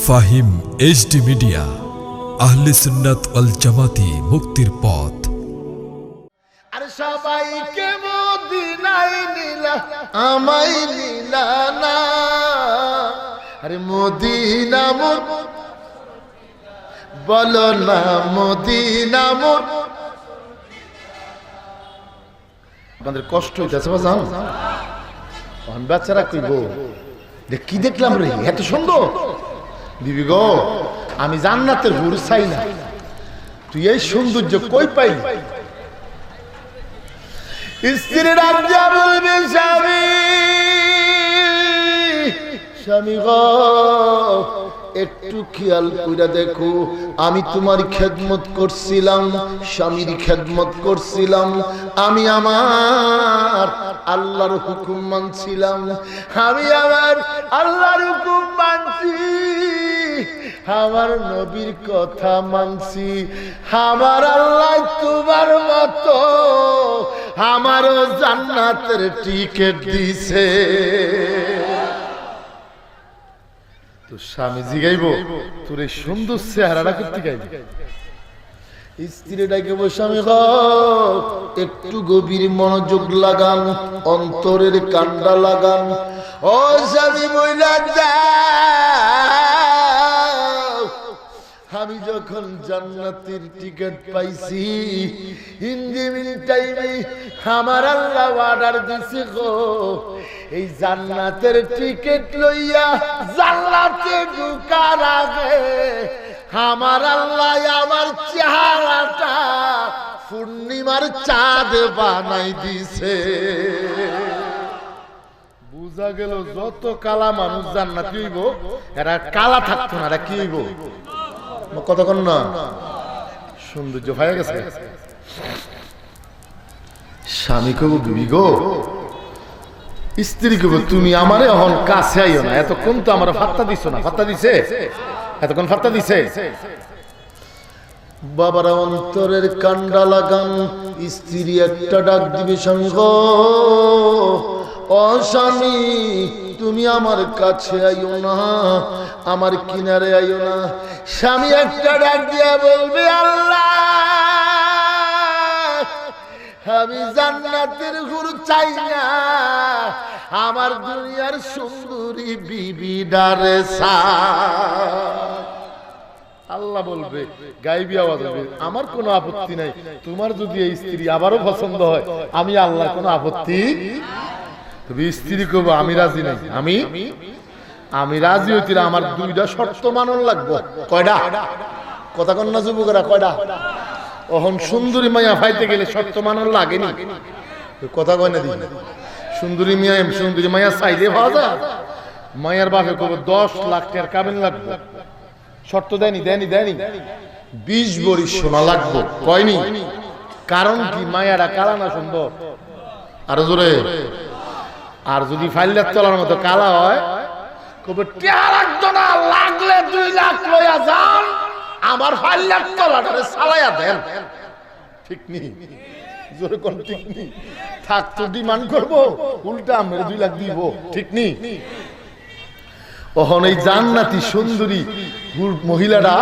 Fahim HD media, আহলে সুন্নাত ওয়াল জামাতি, মুক্তির পথ। আর সবাইকে মদিনায় নিলা, আমায় নিলা না। আরে মদিনা মোর, বলো না মদিনা মোর। আপনাদের কষ্ট হইতেছে বাজান, বাচ্চারা কইব কি দেখলাম রে, এত সুন্দর। বিবি গো, আমি জান্নাতের হুর চাই না, তুই এই সৌন্দর্য কই পাই? স্ত্রী রাজ্যা বলবে স্বামী, স্বামী গো একটু খেয়াল কইরা দেখো, আমি তোমার খেদমত করছিলাম, স্বামীর খেদমত করছিলাম, আমি আমার আল্লাহর হুকুম মানছিলাম, আমি আমার আল্লাহর হুকুম মানছি, আমার নবীর কথা মানছি। আমার আল্লাহ তোমার মতো আমারও জান্নাতের টিকিট দিছে। তো স্বামী জিগাইব, তোর এই সুন্দর চেহারাটা করতে গাইবি? স্ত্রী ডাকে স্বামী গো একটু গভীর মনোযোগ লাগান, অন্তরের কান্ডা লাগান। ও স্বামী বইলা যাও, আমি যখন জান্নাতের টিকিট পাইছি, ইন টাইমে আমার আল্লাহ অর্ডার দিছে গো, এই জান্নাতের টিকিট লইয়া জান্নাতে ঢোকার আগে আমার আল্লাহ আমার চেহারাটা পূর্ণিমার চাঁদ বানাই দিছে। বুঝা গেল যত কালা মানুষ জান্নাতি হইব, এরা কালা থাকতো না, এরা কি হইব? কতক্ষণ না সৌন্দর্য হয়ে গেছে। স্বামী কব বিবি গো, স্ত্রী কব তুমি আমারে এখন কাছে আইও না, এতক্ষণ তো আমার ফাত্তা দিছো না। ফাত্তা দিছে? এতক্ষণ ফাত্তা দিছে? বাবারা অন্তরের কান্ডা লাগান, স্ত্রী একটা ডাক দিবে, স্বামী গো ও স্বামী তুমি আমার কাছে আইও না, আমার কিনারে আইও না। স্বামী একটা ডাক দিয়া বলবে আল্লাহ আমি জান্নাতের হুর চাই না, আমার দুনিয়ার সুন্দরী বিবি ডারে আল্লাহ বলবে, গাইবি আওয়াজ হবে, আমার কোনো আপত্তি নাই, তোমার যদি এই স্ত্রী আবারও পছন্দ হয় আমি আল্লাহ কোনো আপত্তি। তবে স্ত্রী কব আমি রাজি নাই, আমি রাজি হইতে আমার দুইটা শর্ত মানন লাগবো। কয়টা? কথা কন না যুবকেরা, কয়টা? ওহন সুন্দরী মাইয়া পাইতে গেলে শর্ত মানন লাগেনি, কথা কয় না দি। সুন্দরী মাইয়া চাইলে পাওয়া যায়? মাইয়ার বাপে কব 10 লাখ টাকার কাবিন লাগবে, শর্ত দেয়নি 20 ভরি সোনা লাগবে, কয়নি? কারণ কি মায়ারা কালা না সুন্দর? আরো জোরে। আর যদি ফাইলার তলার মতো কালা হয়, কবে টেহারা লাগলে 2 লাখ লইয়া যান, আমার ফাইলার তলাটারে চালাইয়া দেন। ঠিক নেই? জোরে কোন ঠিক নেই? থাক তো ডিমান্ড করবো, উল্টা আমরা 2 লাখ দিব, ঠিক নেই? ওহন এই জান্নাতি সুন্দরী মহিলারা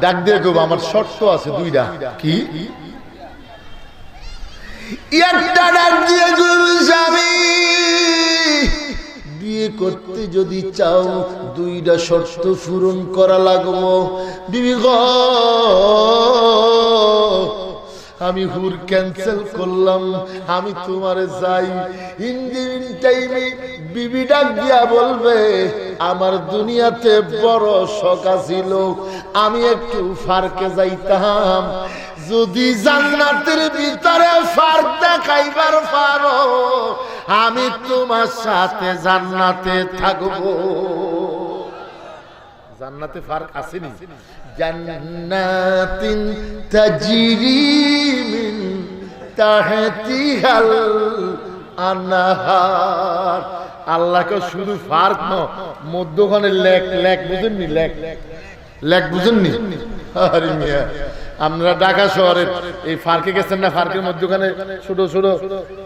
ডাক দিয়ে গো আমার শর্ত আছে 2টা। কি? একটা ডাক দিয়ে গো স্বামী বিয়ে করতে যদি চাও 2টা শর্ত পূরণ করা লাগবো। বিবি গো আমি হুর ক্যান্সেল করলাম, আমি তোমারে যাই। ইন টাইমে বিবি ডাক দিয়া বলবে আমার দুনিয়াতে বড় শখ ছিল, আমি একটু ফার্কে যাইতাম, যদি জান্নাতের ভিতরে ফার্ক দেখাইবার পারো আমি তোমার সাথে জান্নাতে থাকবো। জান্নাতে ফার্ক আসেনি? জান্নাতিন তাজরি মিন তাহতিহাল আনহার। আল্লাহকে শুধু ফার্ক ন, মধ্যখানে লেক বুঝেননি? লেক বুঝেননি? আরে মিয়া, আমরা ঢাকা শহরের এই ফার্কে গেছেন না? ফার্কের মধ্যখানে ছোট ছোট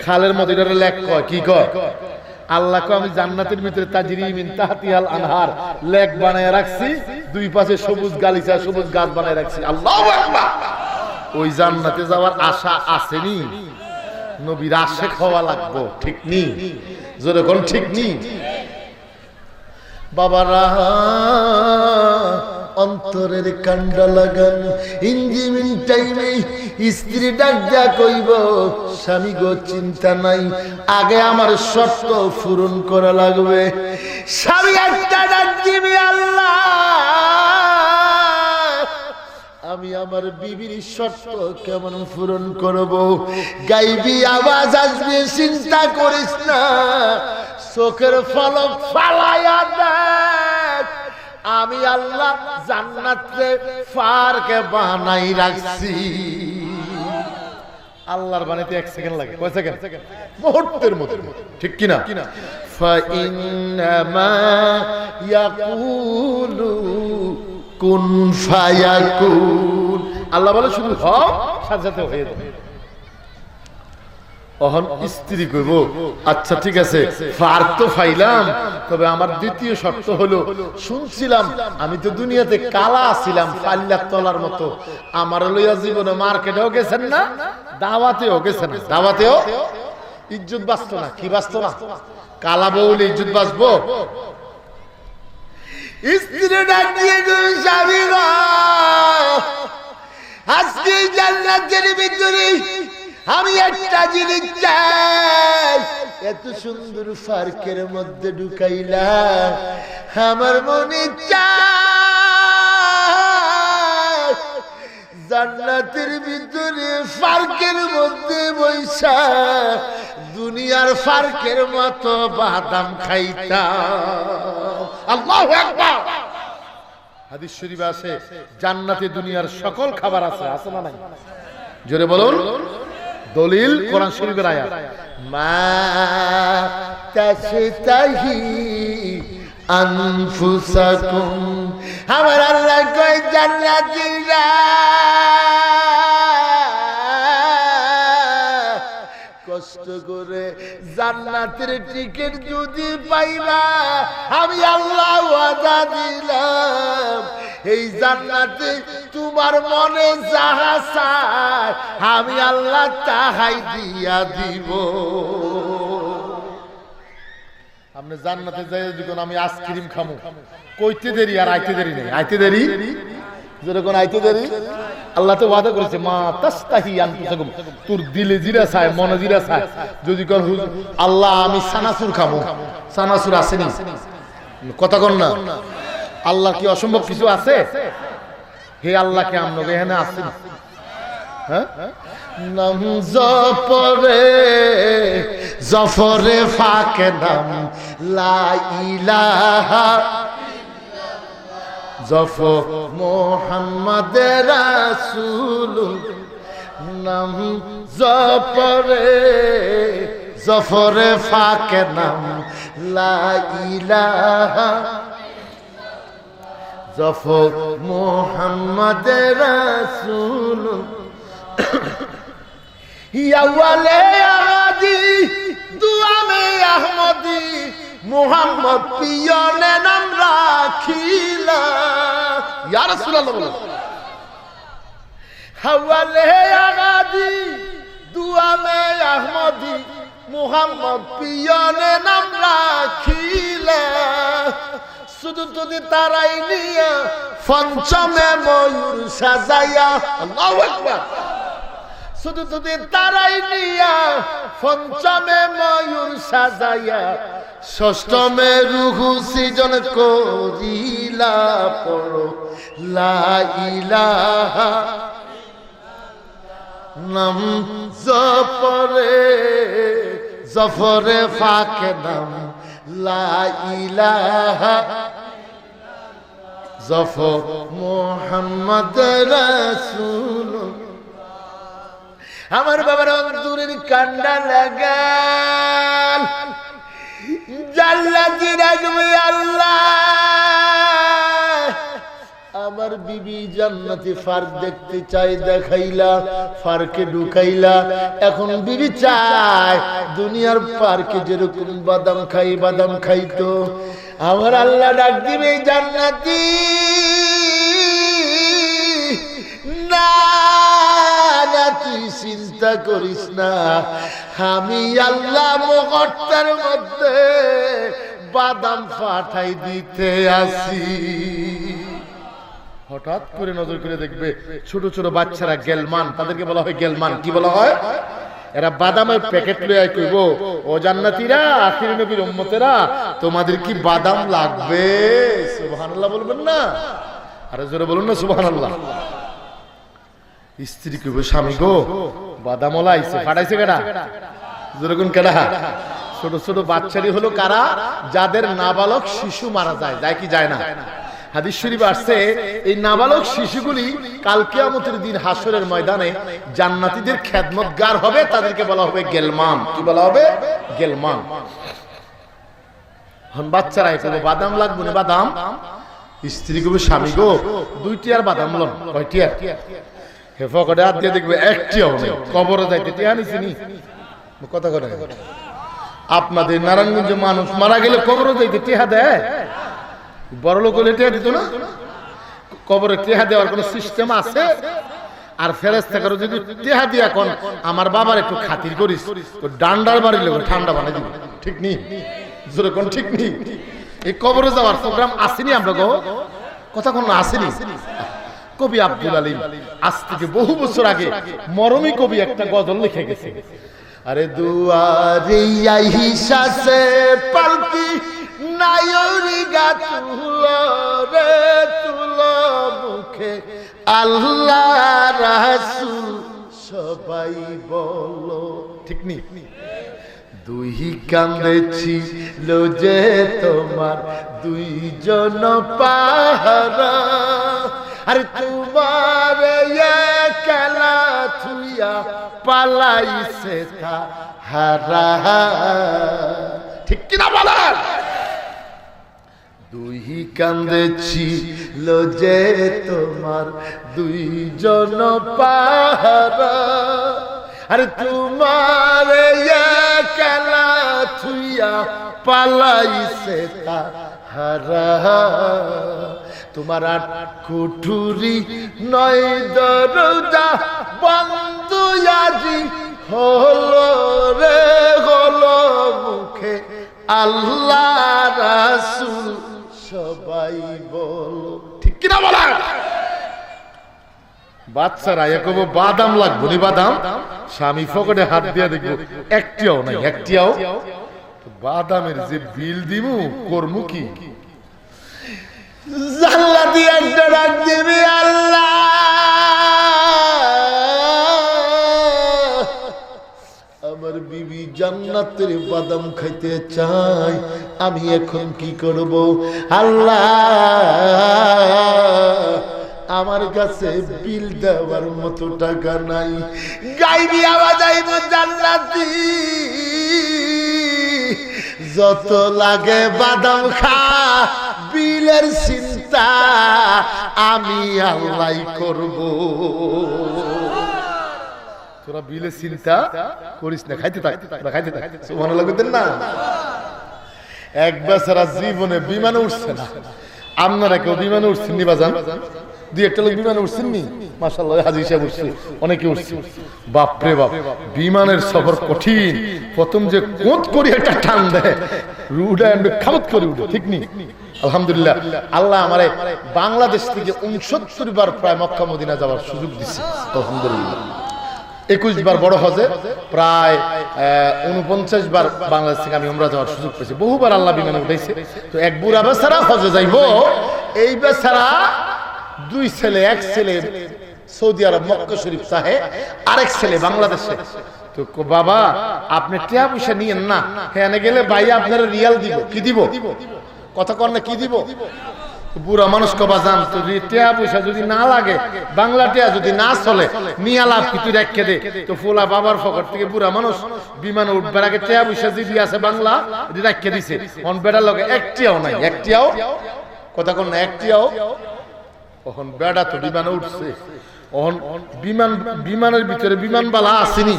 খালের মধ্যে লেক কয়, কি কয়? আল্লাহকে আমি জান্নাতের ভিতরে তাজরি মিন তাহতিহাল আনহার লেক বানায় রাখছি, দুই পাশে সবুজ গালিচা সবুজ গাছ বানায় রাখছি। আল্লাহু আকবার। ওই জান্নাতে যাওয়ার আশা আসেনি, নবীর আশিক হওয়া লাগবে, ঠিক নি? জোরে কোন ঠিক নি? বাবারা অন্তরের কান্ডা লাগান, ইঞ্জিমিন টাইমে স্ত্রী ডাক দেয়া কইব, স্বামী গো চিন্তা নাই, আগে আমার শর্ত পূরণ করা লাগবে। স্বামী একটা ডাক দিবে, আল্লাহ আমি আমার বিবির শর্ত কেমন পূরণ করব? গাইবি আওয়াজ আসবে, চিন্তা করিস না, চোখের পলক ফালায়া দেখ, আমি আল্লাহ জান্নাতে পার্কে বানাই রাখছি। আল্লাহর বানাইতে 1 সেকেন্ড লাগে, কয় সেকেন্ড? মুহূর্তের মধ্যে, ঠিক কি না? ফাইন্নামা ইয়াকুলু কুন ফায়াকুন। আল্লাহ বলে শুধু হও, সাথে সাথে হয়ে যাবে। অহন স্ত্রী কইব, আচ্ছা ঠিক আছে, পার তো পাইলাম, তবে আমার দ্বিতীয় শর্ত হলো, শুনছিলাম আমি তো দুনিয়াতে কালা ছিলাম পাল্লার তলার মতো, আমার লইয়া জীবনে মার্কেটেও গেছেন না, দাওয়াতেও গেছেন না, দাওয়াতেও ইজ্জত বাঁচতো না। কি বাঁচতো না? কালা বউলে ইজ্জত বাঁচবো? স্ত্রী ডাক দিয়ে স্বামী গো, আজকে জান্নাতের ভিতরে আমি একটা জিনিস চাই, এত সুন্দর পার্কের মধ্যে ঢুকাইলাম, আমার মনে চায় জান্নাতের ভিতরে পার্কের মধ্যে বৈশা দুনিয়ার পার্কের মতো বাদাম খাইতাম। আল্লাহু আকবার। হাদিস শরীফে আছে জান্নাতে দুনিয়ার সকল খাবার আছে, আছে না নাই? জোরে বলুন। দলিল কোরআন শরীফের আয়াত, মা তাশতাহি আনফুসাকুম। আমার আল্লাহ কয় জান্নাতীরা কষ্ট করে জান্নাতের টিকিট যদি পাইবা, আমি আল্লাহ ওয়াদা দিলাম এই জান্নাতে তোমার মনে যাহা চায় আমি আল্লাহ তাহাই দিয়া দিব। আপনি জান্নাতে যাই যখন আমি আইসক্রিম খামু, কইতে দেরি আর আইতে দেরি নেই, আইতে দেরি যখন আইতে দেরি। আল্লাহ তো ওয়াদা করেছে, মা তাস্তাহি আনফুসাকুম, তোর দিলে জিরা চায়, মনে জিরা চায়, যদি কর আল্লাহ আমি সানাসুর খাবো, সানাসুর আসেনি, কথা কন না। আল্লাহ কি অসম্ভব কিছু আছে? হে আল্লাহ কে আমরা এখানে আসেন, হ্যাঁ? নাম জপরে জফরে ফাকে নাম লা ইলাহা জফ মোহাম্মদ রাসূল, নাম জপরে জফরে ফাকে নাম লা ইলাহা জফ মোহাম্মদ রাসূল। ইয়া ওয়ালে আদি দুআ মে আহমদি মুহাম্মদ পিয়নে নাম রাখিলা। ইয়া রাসূলুল্লাহ বলেন, হাওয়ালে আদি দুআ মে আহমদি মুহাম্মদ পিয়নে নাম রাখিলা। শুধু যদি তারাই নিয়া পঞ্চমে ময়ূর সাজাইয়া, আল্লাহু আকবার, শুধু যদি তারাই নিয়া পঞ্চমে ময়ূর সাজাইয়া ষষ্ঠমে রুহু সৃজন করিলা পড়ো লা ইলাহা নাম জপরে জফরে ফাকে নাম লা ইলাহা জফ মুহাম্মদ রাসূল। আমার বাবার অন্তরের কান্ডা লাগাল, জান্নাতি রাখবে আল্লাহ, আমার আপনার বিবি জান্নাতি ফার্ক দেখতে চাই, দেখাইলা, ফার্কে ঢুকাইলা। এখন বিবি চায় দুনিয়ার পার্কে যেরকম বাদাম খাই, বাদাম খাইতো। আমার আল্লাহ ডাক দিবে, জান্নাতি না না, তুই চিন্তা করিস না, আমি আল্লাহ মুহূর্তের মধ্যে বাদাম পাঠাই দিতে আসি। হঠাৎ করে নজর করে দেখবে ছোট ছোট বাচ্চারা গেলমান, তাদেরকে বলা হয় গেলমান। কি বলা হয়? এরা বাদামের প্যাকেট লইয়া কইব, ও জান্নাতীরা, আখির নবীর উম্মতেরা, তোমাদের কি বাদাম লাগবে? সুবহানাল্লাহ বলবেন না? আরে জোরে বলুন না সুবহানাল্লাহ। স্ত্রী কইব, স্বামী গো, বাদাম ওলা আইছে, ফাটাইছে কেডা? জোরে কোন কেডা? ছোট ছোট বাচ্চারই হলো কারা? যাদের নাবালক শিশু মারা যায়। যায় কি যায় না? হাদিস শরীফে আসছে, এই নাবালক শিশুগুলি কাল কিয়ামতের দিন হাসরের ময়দানে জান্নাতীদের খেদমতগার হবে, তাদেরকে বলা হবে গেলমান। কি বলা হবে? গেলমান। হন বাচ্চারা কইবো, বাদাম লাগবে না, বাদাম। স্ত্রী কইবে, স্বামী গো, 2টি আর বাদাম লন। কয়টি? আর হে ফকড়ে হাত দিয়ে দেখবে একটিও নেই। কবরে যাইতে টিয়া নিছি নি? কথা করে আপনাদের নারায়ণগঞ্জে মানুষ মারা গেলে কবরে যাইতে টিয়া দেয়? বড় লোক হলে টিয়া দিত না? কবরে টিয়া দেওয়ার কোন সিস্টেম আছে? আর ফেরেশতারা যদি টিয়া দিয়া কোন আমার বাবার একটু খাতির করিস, ডান্ডার বাড়ি লোক ঠান্ডা বানাই দিবে। ঠিক নেই? জোরে কোন ঠিক নেই? এই কবরে যাওয়ার প্রোগ্রাম আসেনি আমরা গো? কথা কোন আসেনি? কবি আব্দুল আলিম আজ থেকে বহু বছর আগে মরমী কবি একটা গজল লিখে গেছে। আরে দুয়ারে আইসা সে পালকি নায়রি গা তুলো রে তুলো, মুখে আল্লাহ রাসূল সবাই বলো। ঠিক নি? দুই কান্দেছি লো যে তোমার দুইজন পাহারা, আরে তোমার একলা থুইয়া পালাইছে তাহারা। ঠিক কিনা বলেন? দুই কান্দেছি লো যে তোমার দুইজন পাহারা, আরে তোমার একলা থুইয়া পালাইছে তাহারা। তোমার আট কুঠুরি নয় দরজা বন্ধ আজি হলো রে হলো, মুখে আল্লাহ রাসূল সবাই বলো। ঠিক কিনা বলা? বাচ্চারা একব বাদাম লাগবে নি, বাদাম। স্বামী পকেটে হাত দিয়া দেখবো একটিও নাই, একটিও। বাদামের যে বিল দিমু করমু কি? জাল্লা দিয়ে একটা ডাক দিবি, আল্লাহ আমার বিবি জান্নাতের বাদাম খাইতে চাই, আমি এখন কি করব? আল্লাহ আমার কাছে বিল দেওয়ার মতো টাকা নাই। গাইবি আওয়াজ আইব, জান্নাতি যত লাগে বাদাম খা, বিলের চিন্তা আমি আল্লাহ করব। তোরা বিলের চিন্তা করিস না, খাইতে থাক, খাইতে থাক। সুবহানাল্লাহ কইতেন না? এক বেচারা জীবনে বিমানে উঠছে না। আপনারা কেউ বিমানে উঠছেন নি বাজান? দুই একটা লোক বিমানে উঠছেন নি? মাশাআল্লাহ, হাজী সাহেব উঠছে, অনেকে উঠছে। বাপ রে বাপ, বিমানের সফর কঠিন। প্রথম যে কোত করি একটা টান দেয়, রুডা এন্ড খামত করে উঠে। ঠিক নি? আলহামদুলিল্লাহ, আল্লাহ আমারে বাংলাদেশ থেকে 69 বার প্রায় মক্কা মদিনা যাওয়ার সুযোগ দিছে। আলহামদুলিল্লাহ। 21 বার বড় হজে, প্রায় 49 বার বাংলাদেশ থেকে আমি উমরা যাওয়ার সুযোগ পেয়েছি। বহুবার আল্লাহ বিমানে উঠাইছে। তো এক বুড়া বেচারা হজে যাইব, এই বেচারা 2 ছেলে, এক ছেলে সৌদি আরব মক্কা শরীফ চাহে, আরেক ছেলে বাংলাদেশে। তো বাবা আপনি টিয়া পয়সা নিয়েন না, হ্যাঁ গেলে ভাই আপনার রিয়াল দিব। কি দিব? কথা কর না, কি দিব? বুড়া মানুষ কবা জান, তো টিয়া পয়সা যদি না লাগে, বাংলা টিয়া যদি না চলে, নিয়া লাভ কি? তুই রেখে দে। তো ফোলা বাবার ফকর থেকে বুড়া মানুষ বিমানে উঠবার আগে টিয়া পয়সা যদি আছে বাংলা রেখে দিছে। অন বেটার লগে একটিয়াও নাই, একটিয়াও। কথা কর না, একটিয়াও। এখন বেড়া তো বিমানে উঠছে, এখন বিমানের ভিতরে বিমানবালা আসেনি,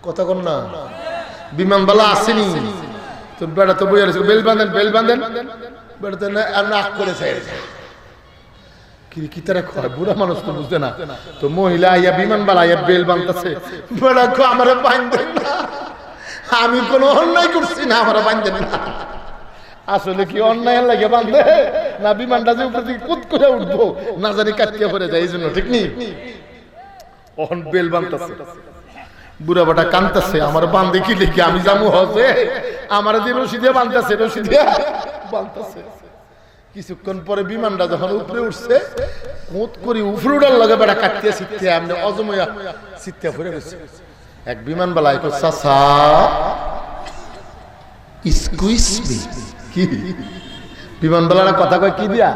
কথা কন না, বিমানবালা আসেনি, তো বেড়া তো বইয়া রয়েছে, বেল বাঁধেন বেড়া তো নাক করে চাইছে, কি তারা কয়, বুড়া মানুষ তো বুঝতে না, তো মহিলা আইয়া বিমানবালা আইয়া বেল বাঁধতেছে, বেড়া কো আমার বাঁধেন না, আমি কোনো অন্যায় করছি না, আমার বাঁধেন না। আসলে কি অন্যায় লাগে বাঁধলে না, বিমানটা যে উপরে দিকে কুদ করে উঠবো না জানি কাটিয়ে পড়ে যায়, এই জন্য ঠিক নেই, অহন বেল বাঁধতেছে, বুড়া বাটা কান্দতেছে, আমার বাঁধে কি লিখে আমি জামু হসে, আমার যে রশি দিয়ে বাঁধতেছে, রশি দিয়ে বাঁধতেছে। কিছুক্ষণ পরে বিমানটা যখন উপরে উঠছে, কুদ করে উপরে উঠার লগে বেটা কাটিয়ে ছিটতে এমনি অজময়া ছিটতে পড়ে গেছে। এক বিমানবালা কো চাচা স্কুইজ মি, কি বিমানবালারা কথা কয় কি দিয়া,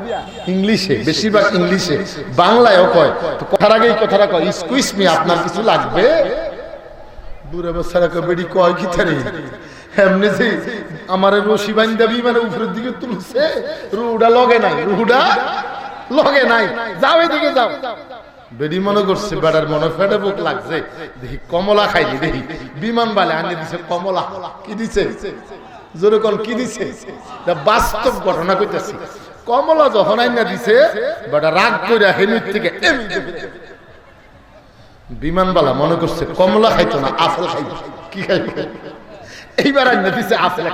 ইংলিশে, বেশিরভাগ ইংলিশে, বাংলায়ও কয়, তো কথার আগেই কথাটা কয় স্কুইজ মি, আপনার কিছু লাগবে? বুড়া বাচ্চারা কয় বেডি কয় কি তারি, এমনি যে আমার রশি বান্ধা বিমানের উপরের দিকে তুলছে, রুডা লগে নাই, যাও এদিকে যাও। বেডি মনে করছে বেড়ার মনে ফেটে বুক লাগছে, দেখি কমলা খাইনি, দেখি বিমান বালে আনিয়ে দিছে কমলা, কি দিছে জোরে কোন কি দিছে, বাস্তব ঘটনা কইতাছি, কমলা যখন আইনা দিছে বেটা রাগ কইরা হেমির থেকে বিমানবালা মনে করছে কমলা খাইতো না, আপেল খাইতো, কি খাইবে, এইবার আইনা দিছে আপেল,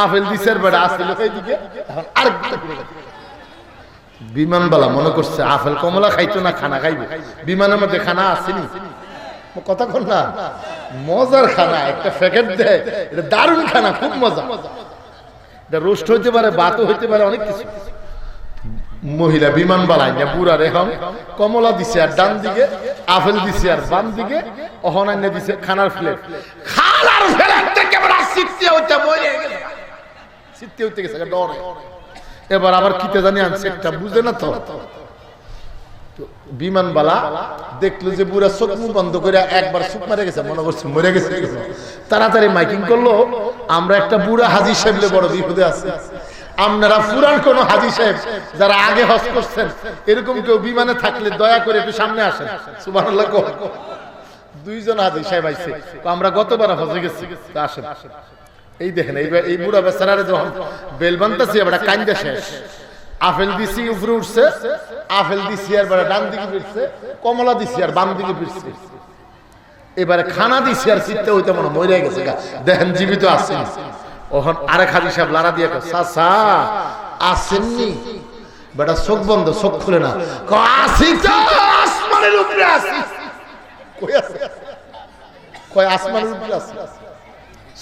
আপেল দিছে বেটা আসছিল এইদিকে, এখন আরেকটা বিমানবালা মনে করছে আপেল কমলা খাইতো না, খানা খাইবে, বিমানের মধ্যে খানা আসেনি, কথা কন না, মজার খানা, একটা প্যাকেট দেয়, এটা দারুণ খানা, খুব মজা, এটা রোস্ট হইতে পারে, ভাতও হইতে পারে, অনেক কিছু। মহিলা বিমানবালা না বুড়ার এখন কমলা দিছে আর ডান দিকে, আপেল দিছে আর বাম দিকে, অহন আইনা দিছে খানার প্লেট, খানার প্লেট থেকে বড় সিটতে হইতে গেছে ডরে, এবার আবার কিতে জানি আনছে একটা, বুঝে না তো, বিমানবালা দেখলো যে বুড়া চোখ মুখ বন্ধ করে একবার চোখ মারে গেছে, মনে করছে মরে গেছে, তাড়াতাড়ি মাইকিং করলো, আমরা একটা বুড়া হাজী সাহেব বড় বিপদে আছে, আপনারা পুরান কোন হাজী সাহেব যারা আগে হজ করছেন এরকম কেউ বিমানে থাকলে দয়া করে একটু সামনে আসেন, সুবহানাল্লাহ। দুইজন হাজী সাহেব আইছে, আমরা গতবার হজে গেছি, আসেন। এই দেখেন এই বুড়া বেচারারে যখন বেল বানতেছি এবার কান্দে শেষ, আপেল দিছি উপরে উঠছে, আপেল দিছি আর ডান দিকে ফিরছে, কমলা দিছি আর বাম দিকে ফিরছে, এবারে খানা দিছি আর চিত্তে হইতে মনে মরে গেছে, দেখেন জীবিত আছেন। ওখান আরেক হাজী সাহেব লারা দিয়ে চাচা আসেননি, বেটা চোখ বন্ধ, চোখ খুলে না, আসি তো আসমানের উপরে আসি, কই আছে, কই আসমানের উপরে আসি,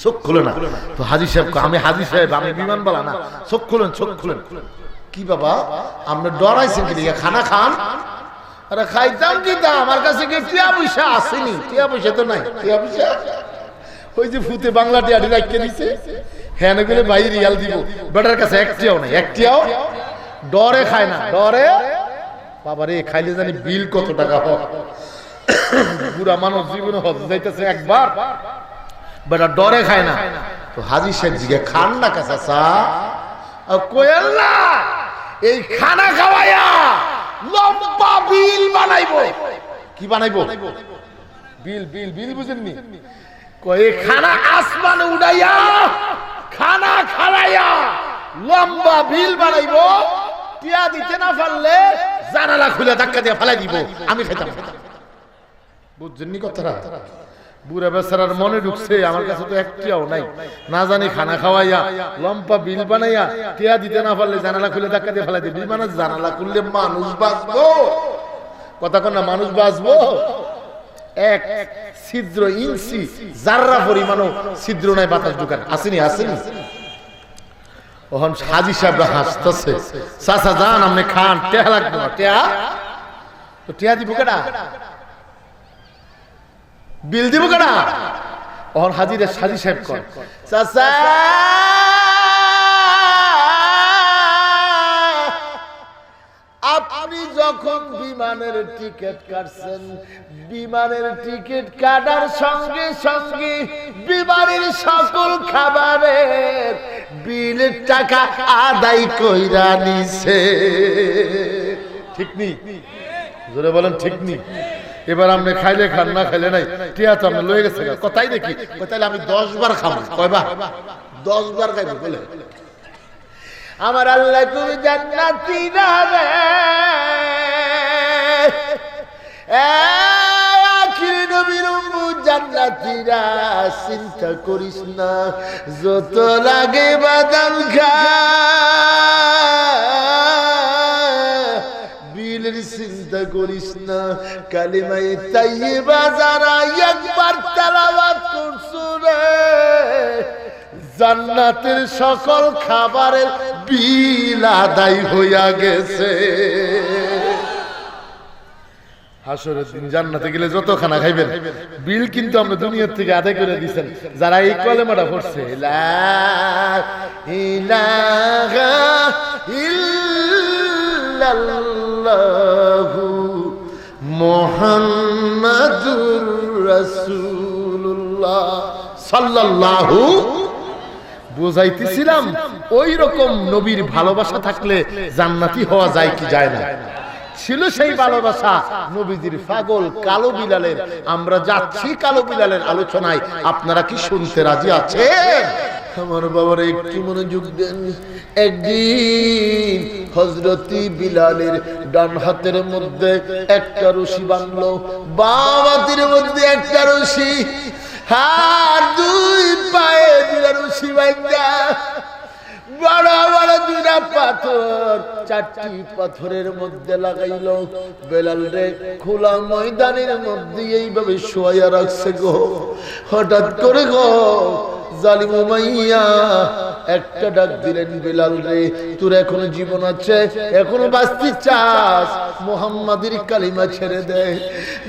চোখ খুলে না, তো হাজী সাহেব আমি হাজী সাহেব, আমি বিমানবালা না, চোখ খুলেন, চোখ খুলেন, কি বাবা আপনি ডরাইছেন কি, খানা খান, আরে খাইতাম কি তা, আমার কাছে কি টিয়া পয়সা আসেনি, টিয়া পয়সা তো নাই, টিয়া পয়সা ওই যে ফুতে বাংলা টিয়াটি রাখিয়ে দিছে, হ্যাঁ গেলে ভাই রিয়াল দিব, বেটার কাছে একটিয়াও নাই, একটিয়াও, ডরে খায় না, ডরে বাবারে, খাইলে জানি বিল কত টাকা হয়, পুরা মানুষ জীবনে হজ যাইতেছে একবার, বেটা ডরে খায় না, তো হাজী সাহেব জিগে খান না কাঁচা কোয়েল না, এই খানা খাওয়াইয়া লম্বা বিল বানাইবো, কি বানাইবো, বিল বিল বিল বুঝেননি, কয়ে খানা আসমানে উড়াইয়া খানা খাওয়াইয়া লম্বা বিল বানাইবো, টিয়া দিতে না পারলে জানালা খুলে ধাক্কা দিয়ে ফেলাই দিব, আমি খাইতাম, বুঝছেননি কথাটা? বুড়া বেচারার মনে ঢুকছে, আমার কাছে তো একটিও নাই, না জানি খানা খাওয়াইয়া লম্বা বিল বানাইয়া টিয়া দিতে না পারলে জানালা খুলে ধাক্কা দিয়ে ফেলাই দিবি, মানে জানালা খুললে মানুষ বাঁচবো, কথা কন না, মানুষ বাঁচবো, এক ছিদ্র ইঞ্চি জাররা পরিমাণও ছিদ্র নাই বাতাস ঢুকার, আসেনি আসেনি। ওখান হাজী সাহেবরা হাসতেছে, চাচা যান আপনি খান, টেহা লাগবে না, টেহা তো টেহা দিব কেডা, বিল দিব কেডা, ওখান হাজিরে হাজী সাহেব কর, চাচা আপনি যখন বিমানের টিকিট কাটছেন, বিমানের টিকিট কাটার সঙ্গে সঙ্গে বিমানের সকল খাবারের বিলের টাকা আদায় কইরা নিছে, ঠিক নি জোরে বলেন ঠিক নি এবার আপনি খাইলে খান না খাইলে নাই ঠিক আছে আপনি লয়ে গেছে কথাই দেখি তাহলে আমি 10 বার খাবো কয়বার 10 বার খাইবো বলে আমার আল্লাহ তুমি জান্নাতি রে আখির নবীর উম্মত জান্নাতীরা চিন্তা করিস না যত লাগে বাদাম খা বিলের চিন্তা করিস না কালিমায়ে তাইয়্যিবা যারা একবার তেলাওয়াত করছো রে জান্নাতের সকল খাবারের বিল আদায় হইয়া গেছে হাসরের দিন জান্নাতে গেলে যত খানা খাইবেন বিল কিন্তু আমরা দুনিয়ার থেকে আদায় করে দিয়েছেন যারা এই কলেমাটা পড়ছে লা ইলাহা ইল্লাল্লাহু মুহাম্মাদুর রাসূলুল্লাহ সাল্লাল্লাহু বুঝাইতেছিলাম ওই রকম নবীর ভালোবাসা থাকলে জান্নাতি হওয়া যায় কি যায় না ছিল সেই ভালোবাসা নবীজির পাগল কালো বিলালের আমরা যাচ্ছি কালো বিলালের আলোচনায় আপনারা কি শুনতে রাজি আছেন আমার বাবার একটু মনোযোগ দেন একদিন হযরতি বিলালের ডান হাতের মধ্যে একটা রশি বাঁধলো বাম হাতের মধ্যে একটা রশি আর দুই পায়ে দুটা রশি বাঁধা বড় বড় দুটা পাথর চারটি পাথরের মধ্যে লাগাইলো বেলাল রে খোলা ময়দানের মধ্যে এইভাবে শোয়া রাখছে গো হঠাৎ করে গো জালিম উমাইয়া একটা ডাক দিলেন বেলাল রে তোর এখনো জীবন আছে এখনো বাঁচতে চাস মুহাম্মাদের কালিমা ছেড়ে দে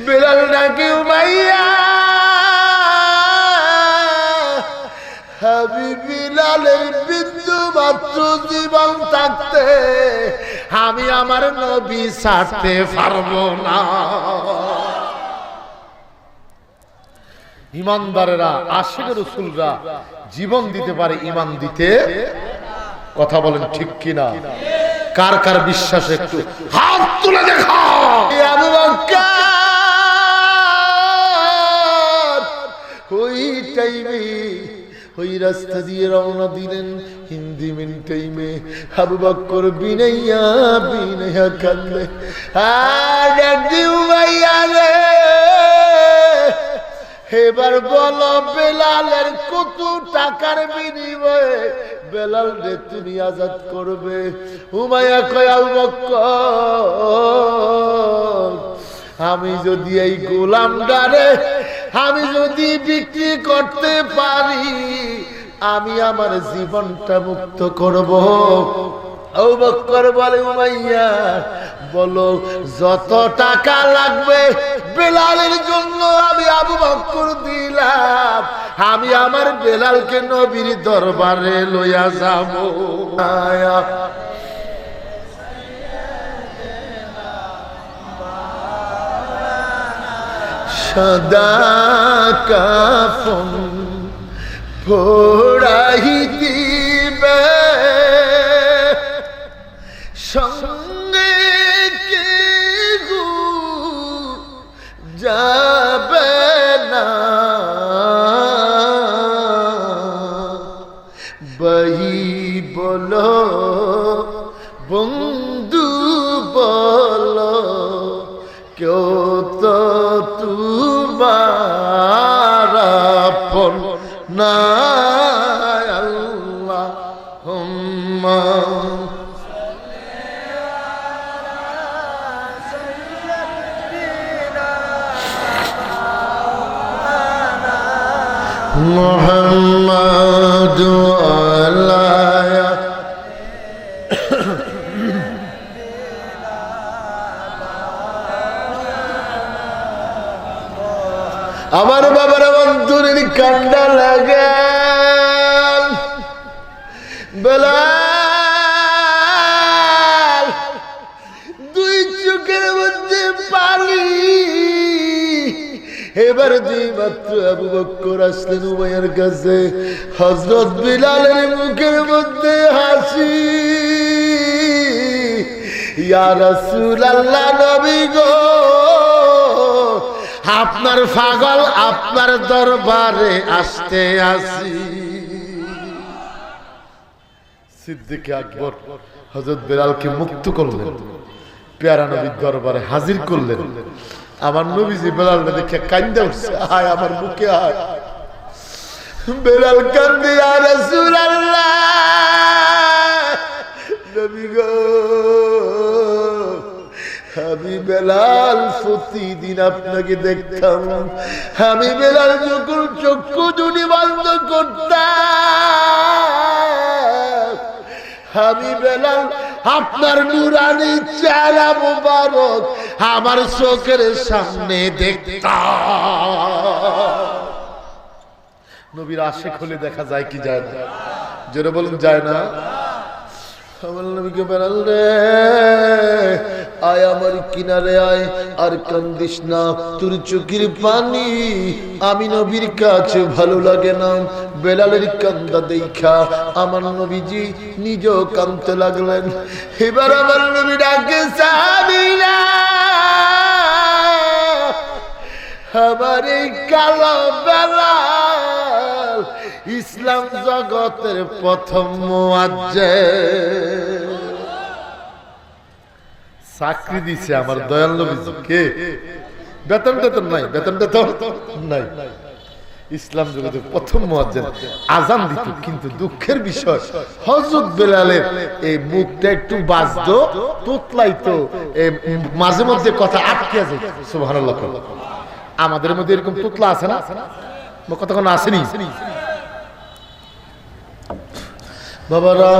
বেলাল ডাকে উমাইয়া হাবিব বিলালের বিন্দু মাত্র জীবন থাকতে আমি আমার নবী ছাড়তে পারবো না ইমানদারেরা আশিক রাসূলরা জীবন দিতে পারে ঈমান দিতে কথা বলেন ঠিক কিনা কার কার বিশ্বাস একটু হাত তুলে দেখাও আবু বকর ওই টাইমে ওই রাস্তা দিয়ে রওনা দিলেন হিন্দি মিন টাইমে আবু বকর বিনাইয়া বিনাইয়া কান্দে আর দিউ ভাইয়া রে এবার বলো বেলালের কত টাকার বিনিময়ে বেলাল রে তুমি আজাদ করবে উমাইয়া কয় আবু বকর আমি যদি এই গোলামটারে আমি যদি বিক্রি করতে পারি আমি আমার জীবনটা মুক্ত করব আবু বকর বলে উমাইয়া বলো যত টাকা লাগবে বেলালের জন্য আমি আবু বকর দিলাম আমি আমার বেলালকে নবীর দরবারে লইয়া যাব সাদা কাফন পড়াই দিবে সঙ্গে কেউ যাবে না বহি বলো বন্ধু বলো কেউ তো তোমার আপন না আল্লাহুম্মা মুহাম্মাদু আলাইহি আমার বাবার অন্তরের কান্ডা লাগে বেলাল দুই চোখের মধ্যে পানি এবার যে মাত্র আবু বকর আসলেন উমাইয়ার কাছে হযরত বিলালের মুখের মধ্যে হাসি ইয়া রাসূলুল্লাহ নবী গো, আপনার পাগল আপনার দরবারে আসতে আসি। সিদ্দিক আকবর হযরত বেলালকে মুক্ত করলেন, প্যারা নবীর দরবারে হাজির করলেন। আমার নবীজি বেলালকে দেখে কান্দে উঠছে, আয় আমার বুকে আয়। বেলাল কান্দে, ইয়া রাসূলুল্লাহ নবী গো, আমি বেলাল প্রতিদিন আপনাকে দেখতাম, আমি বেলাল যখন চক্ষু দুটি বন্ধ করতাম, আমি বেলাল আপনার নুরানি চেহারা মুবারক আমার চোখের সামনে দেখতাম। নবীর আশিক হলে দেখা যায় কি যায় না? জোরে বলুন, যায় না? আমার নবীকে বেলাল রে, আয় আমার কিনারে আয়, আর কান্দিস না, তোর চোখের পানি আমি নবীর কাছে ভালো লাগে না। বেলালের কান্দা দেখা আমার নবীজি নিজেও কাঁদতে লাগলেন। এবার আমার নবী ডাকে, সাহাবীরা আমার এই কালো বেলাল ইসলাম জগতের প্রথম মুয়াজ্জিন। চাকরি দিছে আমার দয়াল নবীজি। কে? বেতন টেতন নাই, বেতন টেতন নাই, ইসলাম জগতের প্রথম মুয়াজ্জিন। আজান দিত, কিন্তু দুঃখের বিষয় হযরত বেলালের এই মুখটা একটু বাজতো, তোতলাইতো, মাঝে মধ্যে কথা আটকে যায়। সুবহানাল্লাহ। আমাদের মধ্যে এরকম তোতলা আছে না? কথা কোনো আসেনি বাবারা।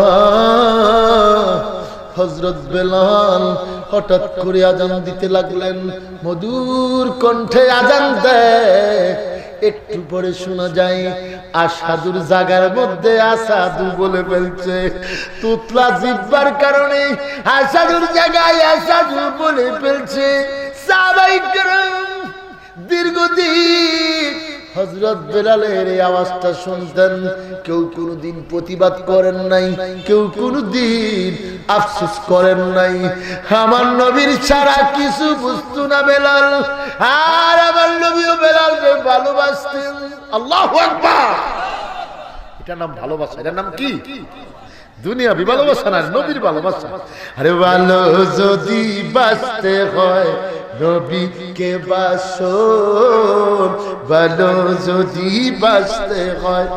হযরত বেলাল হঠাৎ করে আজান দিতে লাগলেন, মধুর কণ্ঠে আজান দেয়। একটু পরে শোনা যায় আসাদুর জায়গার মধ্যে আসাদু বলে ফেলছে। তুতলা জিব্বার কারণে আসাদুর জায়গায় আসাদু বলে ফেলছে। সাহাবায়ে কেরাম দীর্ঘদিন হযরত বেলালের এই আওয়াজটা শুনতেন, কেউ কোনোদিন প্রতিবাদ করেন নাই, কেউ কোনোদিন আফসোস করেন নাই। আমার নবীর ছাড়া কিছু বুঝতো না বেলাল, আর আমার নবীও বেলালকে ভালোবাসতেন। আল্লাহু আকবার। এটার নাম ভালোবাসা। এটার নাম কি? দুনিয়াবি ভালোবাসা না, নবীর ভালোবাসা। আরে ভালো যদি বাঁচতে হয় নবীকে বাসো, ভালো যদি বাঁচতে হয়,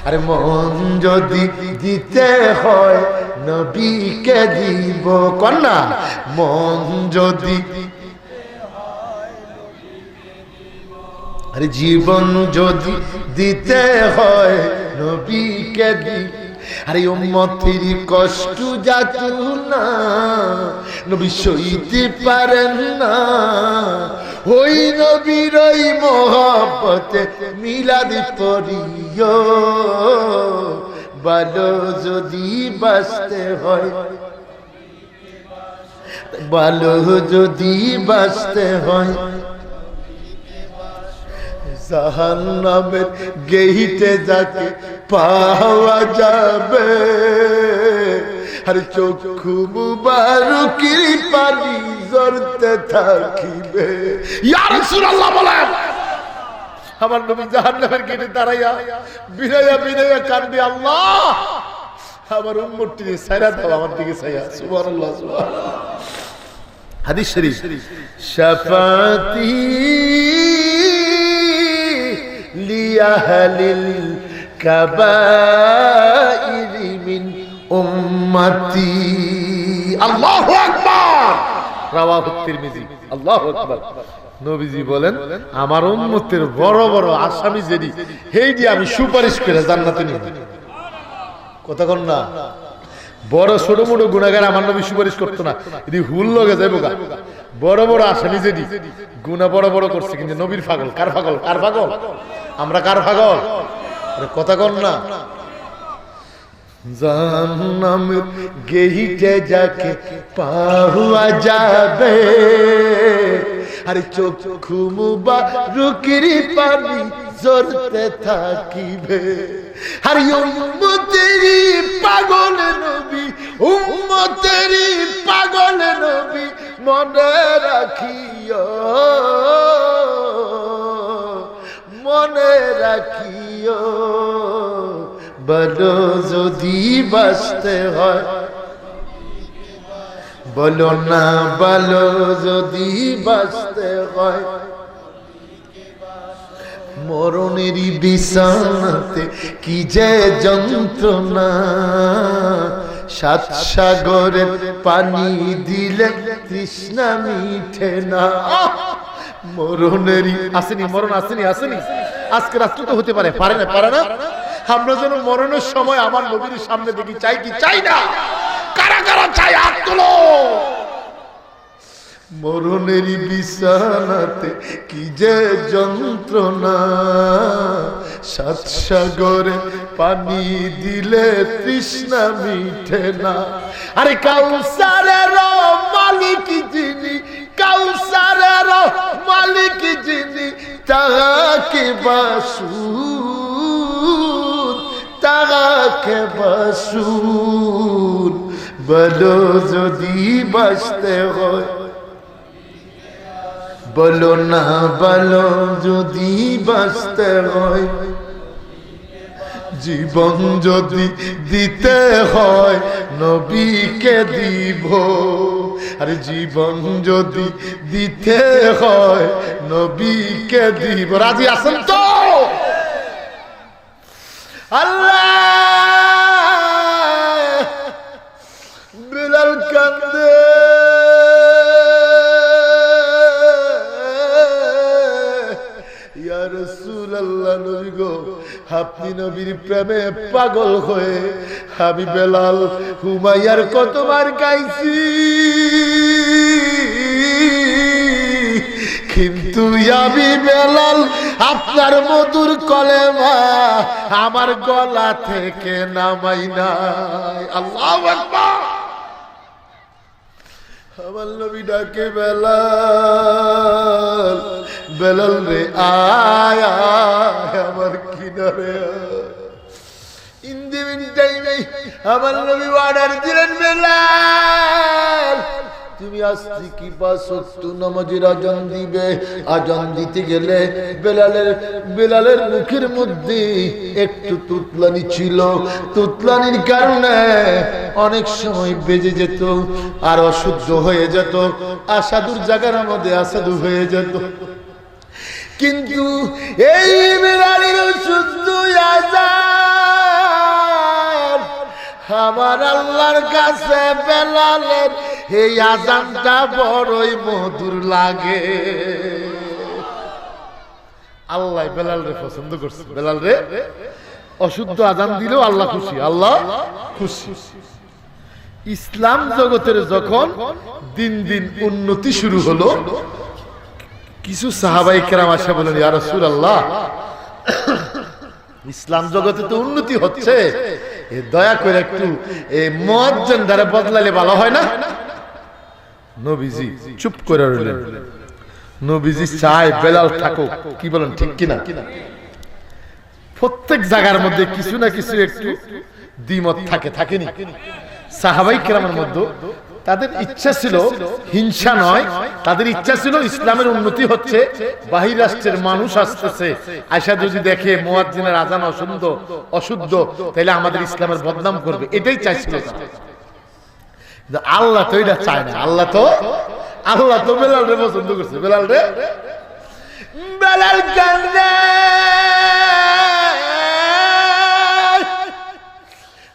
আরে মন যদি দিতে হয় নবীকে দিব। কন্যা মন যদি, আরে জীবন যদি দিতে হয় নবীকে দিব। আরে উম্মতের কষ্ট যাতনা নবী সইতে পারেন না, ওই নবীর ওই মহব্বতে মিলাদ পড়িও। ভালো যদি বাঁচতে হয়, ভালো যদি বাঁচতে হয়, জাহান্নামের গেইটে যাকে পাওয়া যাবে, আর চক্ষু মুবারকের পানি ঝরতে থাকিবে। ইয়া রাসূলুল্লাহ বলেন, আমার নবী জাহান্নামের গেটে দাঁড়াইয়া বিনাইয়া বিনাইয়া কান্দে, আল্লাহ আমার উম্মতকে ছাইরা দাও, আমার দিকে ছাইয়া। সুবহানাল্লাহ, সুবহানাল্লাহ। হাদিস শরীফ, শাফাতি লিয়াহলিল কাবাইরি মিন উম্মতি। আল্লাহু আকবার। রাওয়াহু তিরমিজি। আল্লাহু আকবার। নবীজি বলেন, আমার উম্মতের বড় বড় আসামি যেদি, হেই দিয়ে আমি সুপারিশ করে জান্নাতে নিব। কথা কন না? বড় ছোট মোটো গুনাহগার আমার নবী সুপারিশ করতো না, এদি হুল লগে যাইব গা। বড় বড় আসামি যেদি গুনাহ বড় বড় করছে, কিন্তু নবীর পাগল। কার পাগল? কার পাগল? আমরা কার পাগল? কথা কন না? জাহান্নামের গেইটে যাকে পাওয়া যাবে, আরে চক্ষু মুবারকের পানি ঝরতে থাকিবে। আর উম্মতের পাগল নবী, উম্মতের মনে রাখিও, মনে রাখিও, বলো যদি বাঁচতে হয়, বলো না বলো যদি বাঁচতে হয়, মরণেরই বিছানাতে কি যে যন্ত্রণা, সাত সাগরের পানি দিলে তৃষ্ণা মিঠে না। মরণেরই আসেনি, মরণ আসেনি, আসেনি, আজকে রাত্রে তো হতে পারে, পারে না, পারে না। আমরা যেন মরণের সময় আমার নবীর সামনে দেখি, চাই কি চাই না? কারা কারা চাই হাত তোলো। মরণেরই বিছানাতে কি যে যন্ত্রণা, সাত সাগরে পানি দিলে তৃষ্ণা মিঠে না। আরে কাউসারের মালিক যিনি, কাউসারের মালিক যিনি, তাহাকে বাসুন, তাহাকে বাসুন, বলো যদি বাঁচতে হয়, বলো না বলো যদি বাঁচতে হয়, জীবন যদি দিতে হয় নবীকে দিব, আরে জীবন যদি দিতে হয় নবীকে দিব। রাজি আছেন তো? আল্লাহ, বিলাল কান্দে, ইয়া রাসূলুল্লাহ, নবী গো আপনি নবীর প্রেমে পাগল হয়ে আমি বেলাল হুমাইয়ার কতবার গাইছি, কিন্তু আমি বেলাল আপনার মধুর কলেমা আমার গলা থেকে নামাই নাই। আল্লাহু আকবার। আমার নবী ডাকে বেলাল, বেলাল রে আয় আমার কিনারে। ইন দি মিন টাইমে আমার নবী অর্ডার দিলেন, বেলাল তুমি আজকে কি 5 ওয়াক্ত নামাজের আজান দিবে। আজান দিতে গেলে বেলালের মুখের মধ্যে একটু তুতলানি ছিল, তুতলানির কারণে অনেক সময় বেজে যেত আর অশুদ্ধ হয়ে যেত, আসাদুর জায়গার মধ্যে আসাদু হয়ে যেত। কিন্তু এই বেলালের শুদ্ধ আজান আমার আল্লাহর কাছে বেলালের এই আজানটা বড়ই মধুর লাগে। আল্লাহ বেলাল রে পছন্দ করছে, বেলাল রে অশুদ্ধ আজান দিলেও আল্লাহ খুশি, আল্লাহ খুশি। ইসলাম জগতের যখন দিন দিন উন্নতি শুরু হলো, কিছু সাহাবায়ে কেরাম আসে বলেন, ইয়া রাসূলুল্লাহ, ইসলাম জগতে তো উন্নতি হচ্ছে, দয়া করে একটু মুয়াজ্জিন দ্বারা বদলালে ভালো হয় না? নবীজি চুপ করে রইলেন। নবীজি চায় বেলাল থাকুক, কি বলেন ঠিক কিনা? প্রত্যেক জায়গার মধ্যে কিছু না কিছু একটু দ্বিমত থাকে, থাকেনি? সাহাবায়ে কেরামের মধ্যে তাদের ইচ্ছা ছিল হিংসা নয়, তাদের ইচ্ছা ছিল ইসলামের উন্নতি হচ্ছে, বাহির রাষ্ট্রের মানুষ আসতেছে, আয়সা যদি দেখে মুয়াজ্জিনের আজান অশুদ্ধ তাহলে আমাদের ইসলামের বদনাম করবে, এটাই চাইছিল। আল্লাহ তো এটা চায় না। আল্লাহ তো বেলাল রে পছন্দ করছে। বেলাল রে, বেলাল কান্দে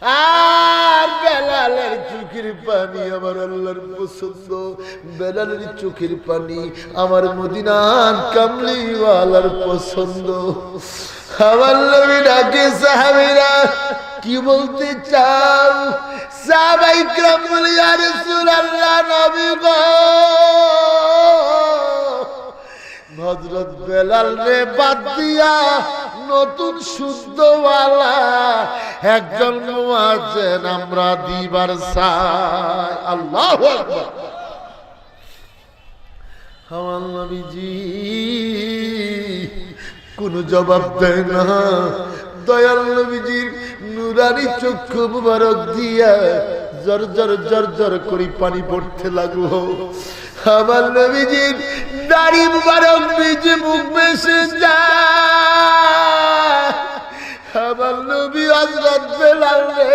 আর বেলালের চোখের পানি আমার আল্লাহর পছন্দ, বেলালের চোখের পানি আমার মদিনার কামলিওয়ালার পছন্দ। আমার নবী ডাকে, সাহাবীরা কি বলতে চাও? সাহাবায়ে কেরাম বলে, ইয়া রাসূলুল্লাহ, নবী গো হযরত বেলাল রে বাদ দিয়া নতুন শুদ্ধওয়ালা একজন মুয়াজ্জিন আমরা দিবার চাই। আল্লাহু আকবার। আমার নবীজি কোন জবাব দেয় না। দয়াল নবীজির নুরানি চক্ষু মুবারক দিয়া জর জর জর জর করে পানি পড়তে লাগলো। আমার নবীজির দাড়ি মুবারক ভিজে মুখ ভেসে যায়। আমার নবী হযরত বেলাল রে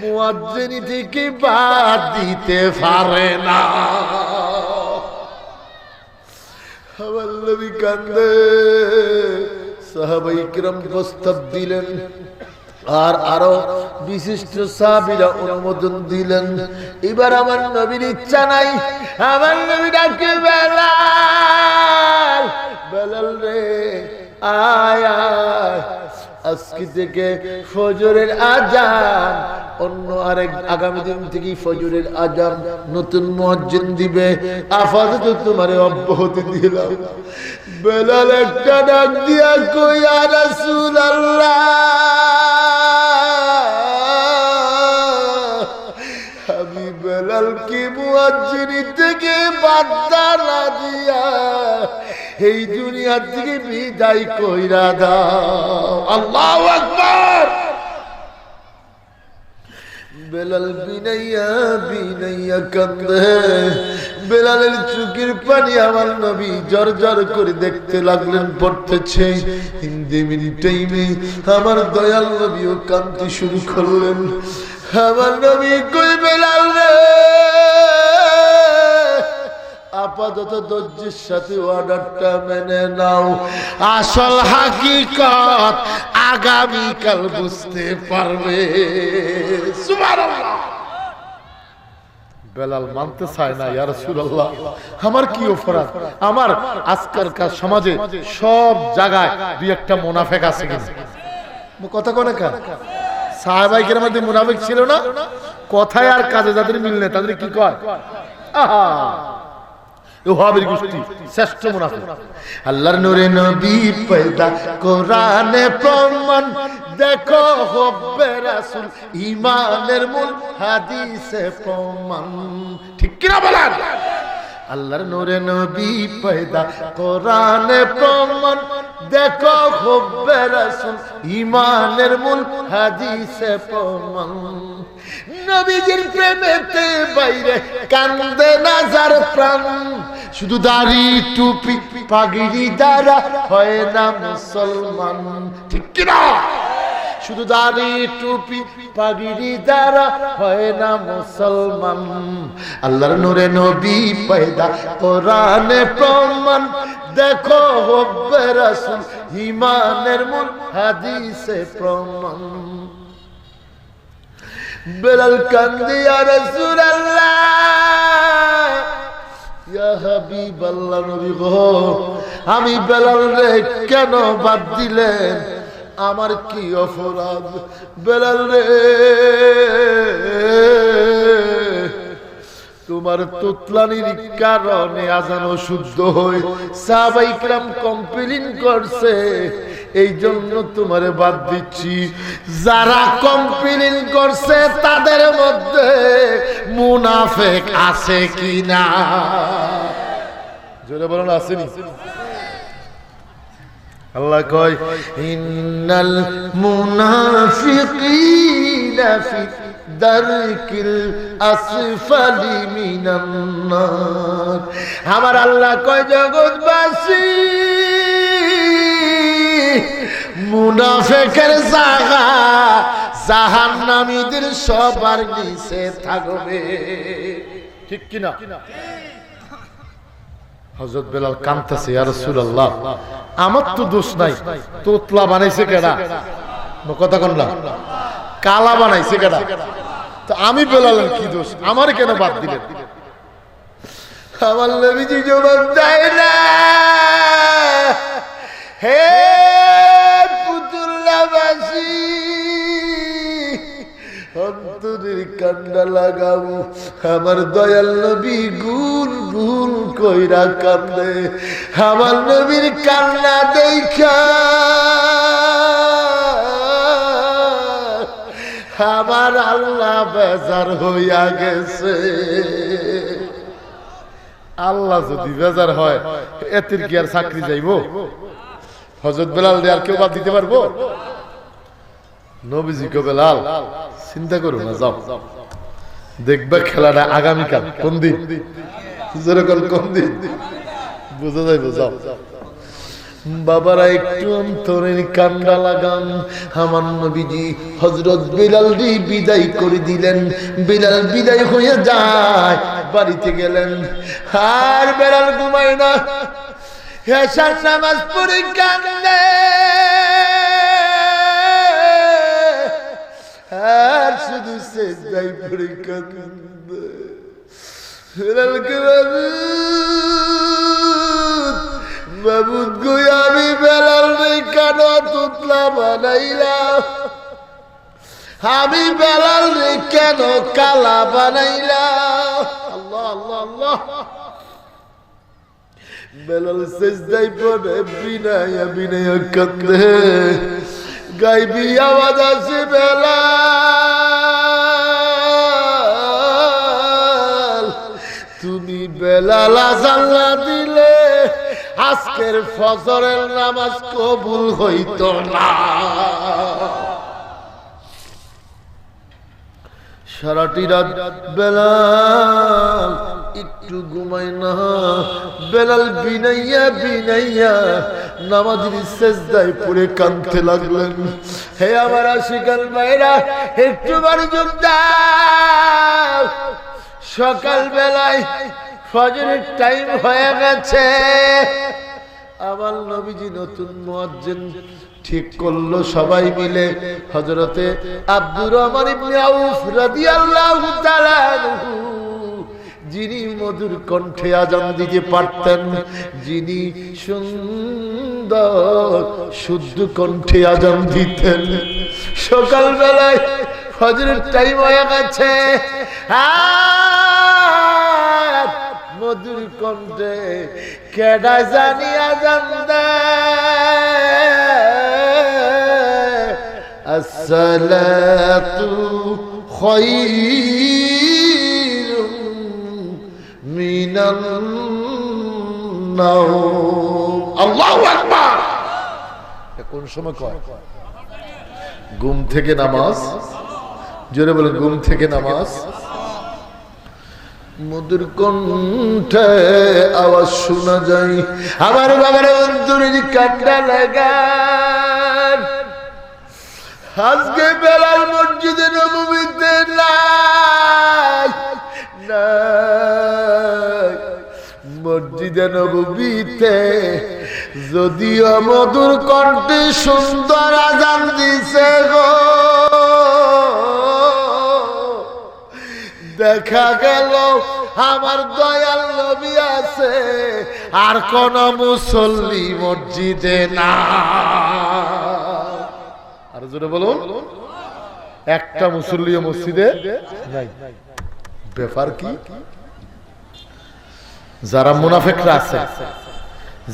মুয়াজ্জিনি থেকে বাদ দিতে পারে না। আমার নবী কান্দে, সাহাবায়ে কিরাম প্রস্তাব দিলেন, আর আরো বিশিষ্ট সাহাবীরা অনুমোদন দিলেন। এবার আমার নবীর ইচ্ছা নাই, আমার নবী ডাকে বেলাল, বেলাল রে আয় আয়, আজকে থেকে ফজরের আজান, অন্য আরেক আগামী দিন থেকে ফজরের আজান নতুন মুয়াজ্জিন দিবে, আপাতত তোমারে অব্যাহতি দিলাম। বেলাল একটা ডাক দিয়া কই, ইয়া রাসূলুল্লাহ, আমি বেলাল কি মুয়াজ্জিনি থেকে বাদ না দিয়া এই দুনিয়া থেকে বিদায় কইরা দাও। আল্লাহু আকবার। বেলাল বিনাইয়া বিনাইয়া কান্দে, বেলালের চোখের পানি আমার নবী জর জর করে দেখতে লাগলেন পড়তেছে। হিন্দি টাইমে আমার দয়াল নবীও কাঁদতে শুরু করলেন। আমার নবী কই, বেলাল রে আপাতত ধৈর্যের সাথে অর্ডারটা মেনে নাও, আসল হাকিকত আগামীকাল বুঝতে পারবে। সুবহানাল্লাহ। বেলাল মানতে চায় না, ইয়া রাসূলুল্লাহ আমার কি অপরাধ, আমার আজকালকার সমাজে সব জায়গায় দুই একটা মুনাফিক আছে কিনা, কথা কোন কা সাহাবায়ে কেরামের মধ্যে মুনাফিক ছিল না? কথায় আর কাজে যাদের মিল নেই তাদের কি কয়, আহা ওহাবির গোষ্ঠী শ্রেষ্ঠ মুনাফিক। আল্লাহর নূরে নবী পয়দা, কোরআনে প্রমাণ, দেখো হব্বে রাসূল ঈমানের মূল, হাদিসে প্রমাণ। ঠিক কি না বলেন? আল্লাহর নূরে নবী পয়দা, কোরআনে প্রমাণ, দেখো হব্বে রাসূল ঈমানের মূল, হাদিসে প্রমাণ। নবীজির প্রেমেতে বাইরে কান্দে না যার প্রাণ, শুধু দাড়ি টুপি পাগড়ি দ্বারা হয় না মুসলমান। ঠিক কি না? শুধু দাড়ি টুপি পাগড়ি দ্বারা হয় না মুসলমান। আল্লাহর নূরে নবী পয়দা, কোরআনে প্রমাণ, দেখো হব্বে রাসূল ঈমানের মূল, হাদিসে প্রমাণ। বেলাল কান্দে, ইয়া রাসূলুল্লাহ, ইয়া হাবিবাল্লাহ, নবী গো আমি বেলাল রে কেন বাদ দিলেন, আমার কি অপরাধ? বেলাল রে তোমার তোতলানির কারণে আজান অশুদ্ধ হয়ে সাহাবায়ে কিরাম কমপ্লেইন করছে, এই জন্য তোমারে বাদ দিচ্ছি। যারা কমপ্লেইন করছে তাদের মধ্যে মুনাফিক আছে কিনা? জোরে বলেন, আসেনি? আল্লাহ কয়, ইন্নাল মুনাফিকিনা ফি দারকিল আসফালি মিনান নার। আমার আল্লাহ কয়, জগৎবাসী মুনাফিকের জায়গা জাহান্নামীদের সবার নিচে থাকবে। ঠিক কি না? হযরত বেলাল কাঁদতেছে, ইয়া রাসূলুল্লাহ আমার তো দোষ নাই, তোতলা বানাইছে কেডা? কথা কোন না, কালা বানাইছে কেডা? তো আমি বেলালের কি দোষ, আমার কেন বাদ দিলেন? আমার নবীজি জবাব দেয় না, হে পুতুল্লাবাসী, অন্তরের কান্না লাগাবো। আমার দয়াল নবী গুল গুল কইরা কান্দে, আমার নবীর কান্না দেখা আমার আল্লাহ বেজার হইয়া গেছে। আল্লাহ যদি বেজার হয় এতির কি আর চাকরি যাইব? হযরত বেলাল আর কেউ বাদ দিতে পারবো? নবীজি কে বেলাল চিন্তা করো না, যাও দেখবে খেলাটা আগামীকাল কোন দিন, যেরকম কোন দিন বুঝা যাইবে, যাও। বাবারা একটু অন্তরের কান্ডা লাগান। আমার নবীজি হযরত বিলালকে বিদায় করে দিলেন। বিলাল বিদায় হয়ে যায়, বাড়িতে গেলেন। আর বিলাল ঘুমায় না, এশার নামাজ পড়ে কান্দে। আর শুধু সেজদায় পড়ে কান্দে। বিলালকে বাবুদ গো আমি বেলাল রে কেন তুতলা বানাইলাম, আমি বেলাল রে কেন কালা বানাইলাম। আল্লাহ আল্লাহ আল্লাহ। বেলাল সেজদায় পড়ে বিনায়া বিনায়া কান্দে। গায়বী আওয়াজ আসে, বেলাল তুমি বেলাল আযান না দিলে আজকের ফজরের নামাজ কবুল হইতো না। সারাটি রাত বেলাল একটু ঘুমায় না। বেলাল বিনাইয়া বিনাইয়া নামাজের সেজদায় পড়ে কাঁদতে লাগলেন। হে আমার আশিকান ভাইরা, একটু বাড়ি যোগ দাও। সকাল বেলায় ফজরের টাইম হয়ে গেছে। আমার নবীজি নতুন মুয়াজ্জিন ঠিক করলো সবাই মিলে। হযরতে আব্দুর রহমান ইবনে আউফ রাদিয়াল্লাহু তাআলা আনহু, যিনি মধুর কণ্ঠে আযান দিতে পারতেন, যিনি সুন্দর শুদ্ধ কণ্ঠে আযান দিতেন, সকাল বেলায় ফজরের টাইম হয়ে গেছে। মধুর কণ্ঠে কেডা জানি আযান দেয়, আসসালাতু খায়রুম মিনান নাওম। আল্লাহু আকবার। কোন সময় কয়? ঘুম থেকে নামাজ। জোরে বলেন, ঘুম থেকে নামাজ। মধুর কণ্ঠে আওয়াজ শোনা যায়। আমার বাবার অন্তরের কান্ডা লাগান। আজকে বেলাল মসজিদে নববীতে নাই, নাই মসজিদে নববীতে। যদিও মধুর কণ্ঠে সুন্দর আযান দিছে গো, দেখা গেল আমার দয়াল নবী আছে, আর কোন মুসল্লি মসজিদে না। আর জোরে বলুন, একটা মুসল্লিও মসজিদে নাই। ব্যাপার কি? যারা মুনাফিকরা আছে,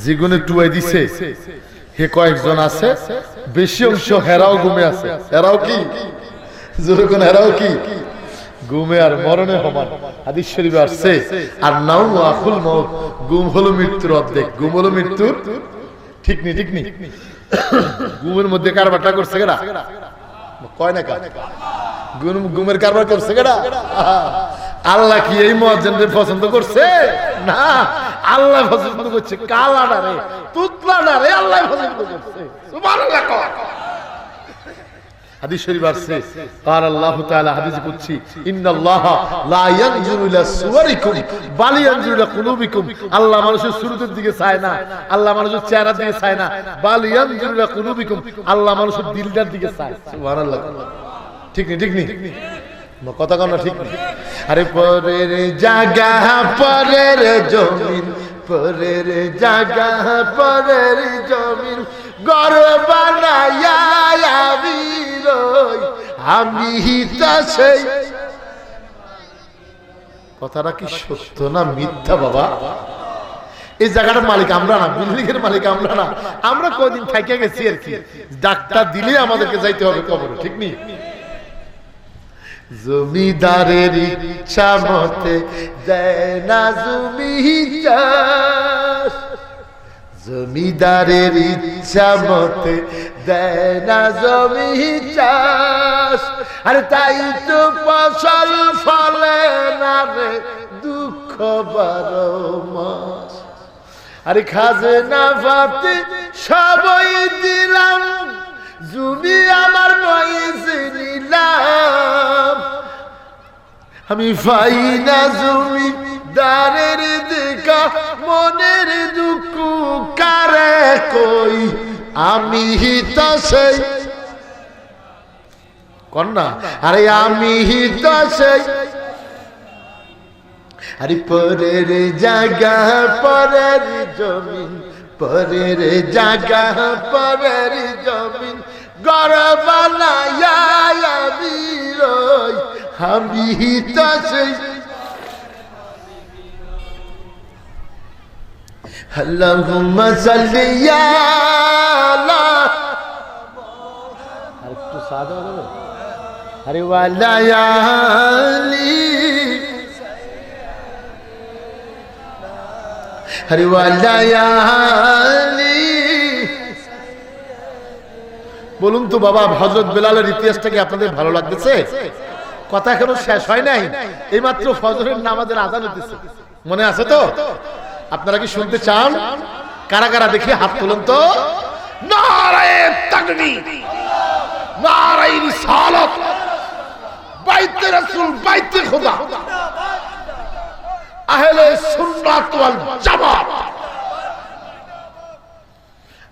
যেগুনে টুয়াই দিছে, হে কয়েকজন আছে, বেশি অংশ হেরাও ঘুমে আছে। হেরাও কি? জোরে কোন হেরাও কি? ঘুমে আর মরণে সমান। হাদিস শরীফে আসছে, আর নাও আখুল মউত, ঘুম হলো মৃত্যুর অর্ধেক। ঘুম হলো মৃত্যুর ঠিক নি, ঠিক নি। ঘুমের মধ্যে কারবারটা করছে কেডা? কয় না কাজ ঘুমের কারবার করছে কেডা? আল্লাহ কি এই মুয়াজ্জিনকে পছন্দ করছে? না, আল্লাহ পছন্দ করছে কালাডারে, তুতলাডারে আল্লাহ পছন্দ করছে। সুবহানাল্লাহ। হাদিস শরীফ আছে, قال الله تعالى হাদিস কুদসি, ইন্নাল্লাহা লা ইয়ানজুরু ইলা সুওয়ারিকুম বাল ইয়ানজুরু ইলা কুলুবিকুম। আল্লাহ মানুষের সুরতের দিকে চায় না, আল্লাহ মানুষের চেহারার দিকে চায় না, বাল ইয়ানজুরু ইলা কুলুবিকুম, আল্লাহ মানুষের দিলটার দিকে চায়। সুবহানাল্লাহ। ঠিক নি, ঠিক নি, কথা কন না, ঠিক নি। আরে পরের জায়গা পরের জমিন, পরের জায়গা পরের জমিন, ঘর বানায়া আমি তা সেই। কথাটা কি সত্য না মিথ্যা বাবা? এই জায়গাটার মালিক আমরা না, বিল্ডিং এর মালিক আমরা না। আমরা কদিন থাইকা গেছি আর কি, ডাক্তার দিলে আমাদেরকে যাইতে হবে কবরে, ঠিক নি? জমিদারের ইচ্ছা মতে দেয় না জমি চাষ, জমিদারের ইচ্ছা মতে দেয় না জমি চাষ, আর তাই তো ফসল ফলে না রে দুঃখ 12 মাস। আরে খাজনা পাতি সবই দিলাম, জমি আমার নইছে নিলাম, আমি পাই না জমি দারের দেখা, মনের দুঃখ কারে কই, আমি তো সেই কন্যা, আরে আমি তো সেই, আরে পরের জায়গা পরের জমিন, পরের জায়গা পরের জমিন, ঘর বানায়া আমি রই, আমি তো সেই। আল্লাহুম্মা সাল্লি আলা, আরেকটু সাদা হবে, আরে ওয়ালা আলি, আরে ওয়ালা আলি। বলুন তো বাবা, হযরত বেলালের ইতিহাসটাকে আপনাদের ভালো লাগতেছে? কথা এখনো শেষ হয় নাই, এইমাত্র ফজরের নামাজের আযান হতেছে, মনে আছে তো? আপনারা কি শুনতে চান? কারা কারা দেখি হাত তুলুন তো। নারায়ে তাকবীর, নারায়ে রিসালাত, বাইতে রাসূল, বাইতে খোদা, আহলে সুন্নাত ওয়াল জামাত।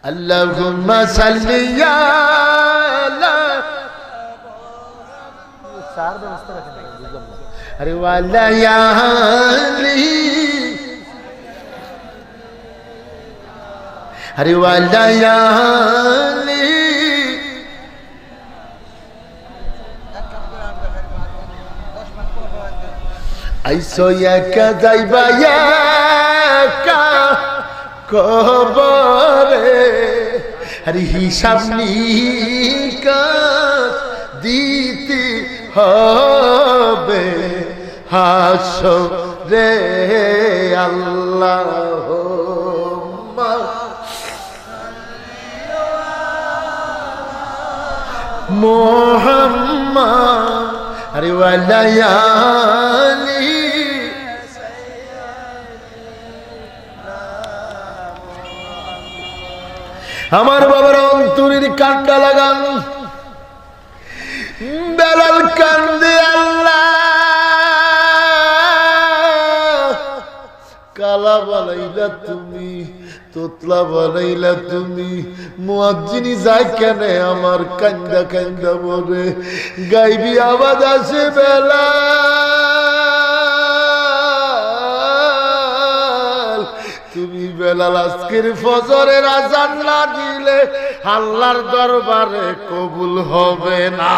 আল্লাহুম্মা সাল্লি আলা, চার ব্যবস্থা রাখেন, বুঝলাম না, আরে ওয়ালা আলি, আরে ওয়ালা আলি। আইসো একা যাইবা একা কবরে, আরে হিসাব নিকাশ দিতে হবে হাসরে। আল্লাহুম্মা মুহাম্মাদ, আরে ওয়ালা আলি। আমার বাবার অন্তরের কান্ডা লাগান, বেলাল কান্দে আল্লাহ, কালা বানাইলা তুমি, তোতলা বানাইলা তুমি, মুয়াজ্জিনি যায় কেন আমার কান্দা কান্দা বলে, গাইবি আওয়াজ আসে বেলাল, তুমি বেলাল আজকের ফজরের আযান না দিলে আল্লাহর দরবারে কবুল হবে না।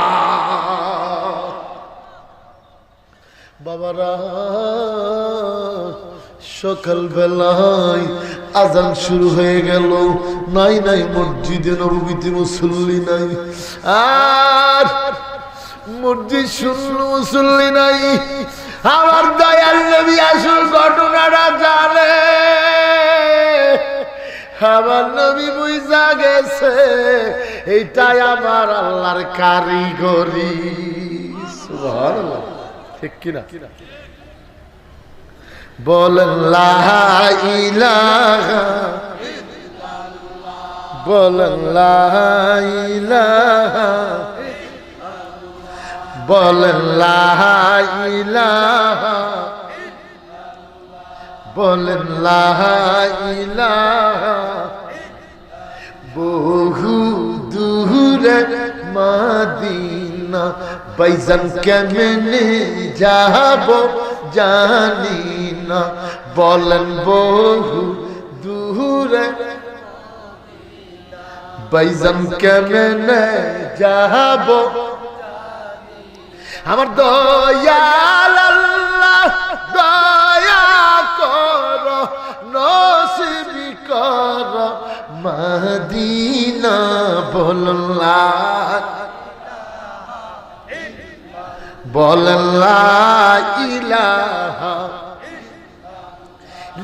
বাবারা, সকাল বেলায় আযান শুরু হয়ে গেল, নাই নাই মসজিদে নববীতে মুসল্লি নাই, আর মসজিদ শূন্য, মুসল্লি নাই। আমার দয়াল নবী আসল ঘটনাটা জানে, আমার নবী বুঝা গেছে এইটাই আমার আল্লাহর কারিগরি। সুবহানাল্লাহ, ঠিক কিনা? বলেন লা ইলাহা, বলেন লা ইলাহা, বলেন লা ইলাহা, বলেন লা ইলাহা। বহু দূরে মদিনা, বাইজান কেমনে যাব জানি না, বলেন বহু দূরে বাইজান কেমনে যাব। আমার দয়াল আল্লাহ দয়া কর, নসিব কর মদিনা, বলেন লা, বলেন লা ইলাহা,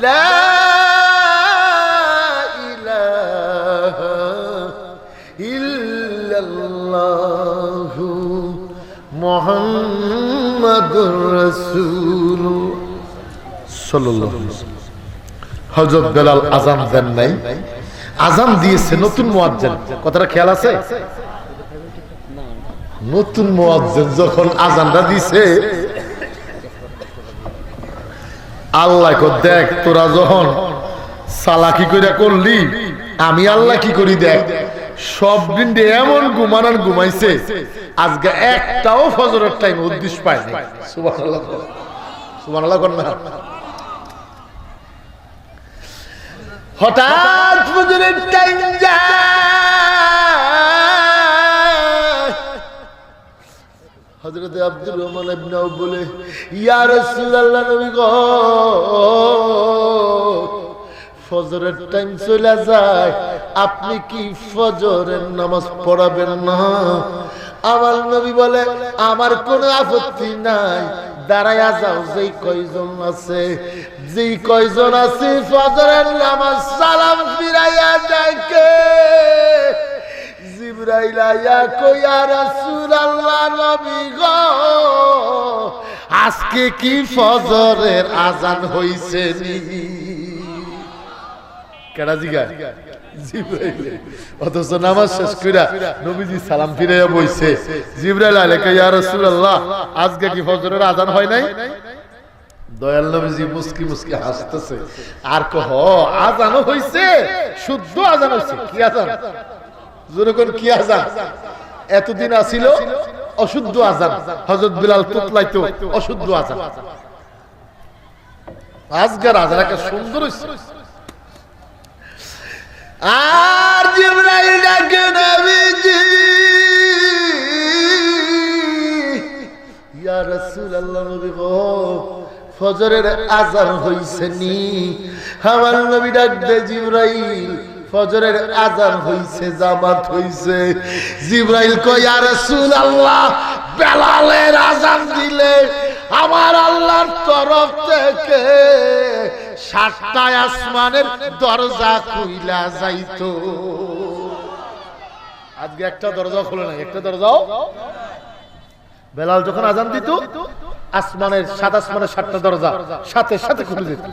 লা ইল্লাল্লাহু মুহাম্মাদুর রাসূলুল্লাহ সাল্লাল্লাহু আলাইহি ওয়াসাল্লাম। হযরত বেলাল আযান দেন নাই, আযান দিয়েছে নতুন মুয়াজ্জিন। কথাটা খেয়াল আছে? নতুন মুয়াজ্জিন যখন আযানটা দিছে, আল্লাহ কো দেখ তোরা যখন চালাকি কইরা করলি, আমি আল্লাহ কি করি দেখ। সব দিন এমন ঘুমানোর ঘুমাইছে, আজকে একটাও ফজরের টাইম উদ্দেশ্য পায় না। সুবহানাল্লাহ, সুবহানাল্লাহ কর না। হঠাৎ ফজরের টাইম যায়, হযরত আব্দুর রহমান ইবনে আউফ বলে, ইয়া রাসূলুল্লাহ, নবী গো ফজরের টাইম চলে যায়, আপনি কি ফজরের নামাজ পড়াবেন না? আমার নবী বলে, আমার কোনো আপত্তি নাই, দাঁড়ায়া যাও। যেই কয়জন আছে, যেই কয়জন আছে ফজরের নামাজ সালাম ফিরাইয়া যায় কে? জিবরাইল আয়া কই, ইয়া রাসূলুল্লাহ, নবী গো আজকে কি ফজরের আযান হইছে নি? কেডা জিগায়? জিবরাইল। অথচ নামাজ শেষ কইরা নবীজি সালাম ফিরাইয়া বইছে। জিবরাইল আলাইকা, ইয়া রাসূলুল্লাহ, আজকে কি ফজরের আযান হয় নাই? দয়াল নবীজি মুস্কি মুস্কি হাসতেছে আর কহ, আযানও হইছে, শুদ্ধ আযান হইছে। কি আযান? জোরে কোন কি আযান? এতদিন আছিল অশুদ্ধ আযান, হযরত বিলাল তুতলাইতো অশুদ্ধ আযান। আজকের আযান একটা সুন্দর হইছে। আর জিবরাইল ডাকে, নবীজি, ইয়া রাসূলুল্লাহ, নবী গো ফজরের আযান হইছে নি? আমার নবী ডাক দে, জিবরাইল ফজরের আযান হইছে, জামাত হইছে। জিবরাইল কয়, ইয়া রাসূলুল্লাহ, বেলালের আযান দিলে আমার আল্লাহর তরফ থেকে ৭টা আসমানের দরজা খুইলা যাইতো। আজকে একটা দরজা খোলে নাই, একটা দরজাও। বেলাল যখন আযান দিত, আসমানের ৭ আসমানের ৭টা দরজা সাথে সাথে খুলে যেত।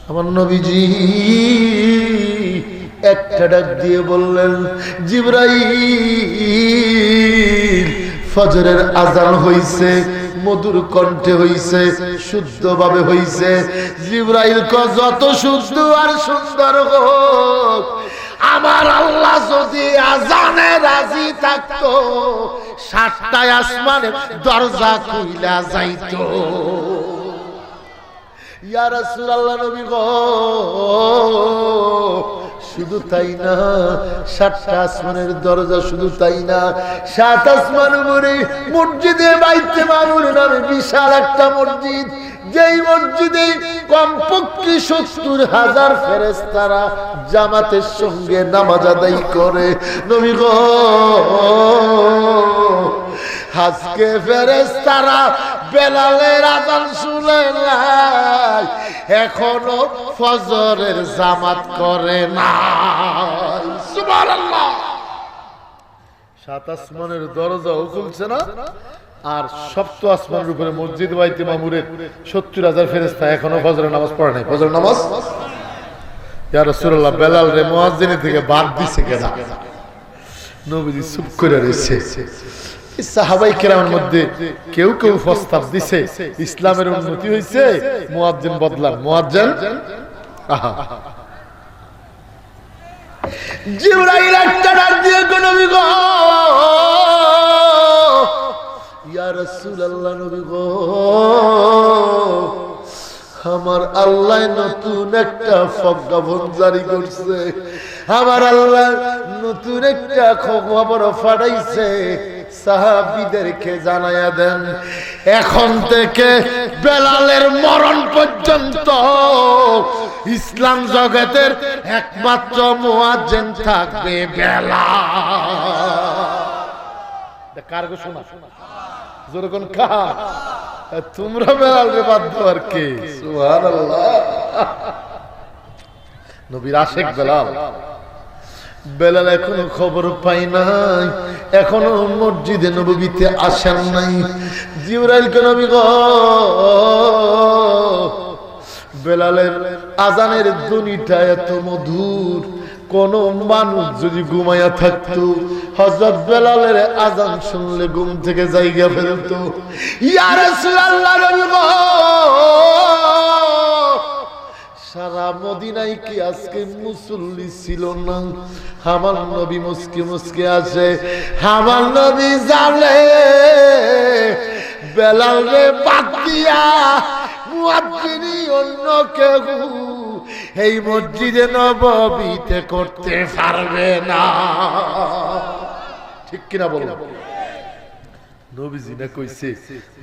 আমার নবীজি একটা ডাক দিয়ে বললেন, জিবরাইল ফজরের আযান হইছে, মধুর কণ্ঠে হইছে, শুদ্ধভাবে হইছে। জিবরাইল কয়, যত শুদ্ধ আর সুন্দর হোক, আমার আল্লাহ যদি আযানে রাজি থাকতো ৭টা আসমানের দরজা খুইলা যাইতো। ইয়া রাসূলুল্লাহ, নবী গো শুধু তাই না, ৭টা আসমানের দরজা শুধু তাই না, ৭ আসমান উপরে মসজিদে বাইতে মামুর নামে বিশাল একটা মসজিদ, যেই মসজিদে কমপক্ষে ৭০,০০০ ফেরেশতারা জামাতের সঙ্গে নামাজ আদায় করে। নবী গো আজকে ফেরেশতারা বেলালের আযান শুনে নাই, এখনো ফজরের জামাত করে নাই। সুবহানাল্লাহ। ৭ আসমানের দরজাও খুলছে না, আর ৭ম আসমানের উপরে মসজিদ বাইতে মামুরের ৭০,০০০ ফেরেশতা এখনো ফজরের নামাজ পড়ে নাই। ফজরের নামাজ ইয়া রাসূলুল্লাহ, বেলাল রে মুয়াজ্জিনি থেকে বাদ দিছে কেন? নবীজি চুপ করে রয়েছে। সাহাবাই কেরামের মধ্যে কেউ কেউ প্রস্তাব দিছে, ইসলামের উন্নতি হয়েছে, মুয়াজ্জিন বদলান। মুয়াজ্জিন জিবরাইল একটা ডাক দিয়ে, নবী গো, ইয়া রাসূলুল্লাহ, নবী গো আমার আল্লাহ নতুন একটা প্রজ্ঞাপন জারি করছে, আমার আল্লাহ নতুন একটা খবর পাঠাইছে, সাহাবীদেরকে জানায়া দেন, এখন থেকে বেলালের মরণ পর্যন্ত ইসলাম জগতের একমাত্র মুয়াজ্জিন থাকবে বেলাল। কার গো শোনা? জোরে কোন কার? তোমরা বেলাল রে বাদ দেওয়ার কে? সুবহানাল্লাহ। নবীর আশিক বেলাল। বেলাল এখনো খবর পাই নাই, এখনো মসজিদে নববীতে আসেন নাই। জিবরাইল কে নবী গো, বেলালের আজানের ধ্বনিটা এত মধুর, কোন মানুষ যদি ঘুমাইয়া থাকতো হযরত বেলালের আজান শুনলে ঘুম থেকে জায়গা ফেলতো। ইয়া রাসূলুল্লাহ নবী গো, সারা মদিনায় কি আজকে মুসল্লি ছিল না? আমার নবী মুসকে মুসকে আসে, আমার নবী জানে বেলাল রে বাদ দিয়া মুয়াজ্জিনি অন্য কেউ এই মসজিদে নববীতে করতে পারবে না। ঠিক কিনা বলো? নবীজি না কইছে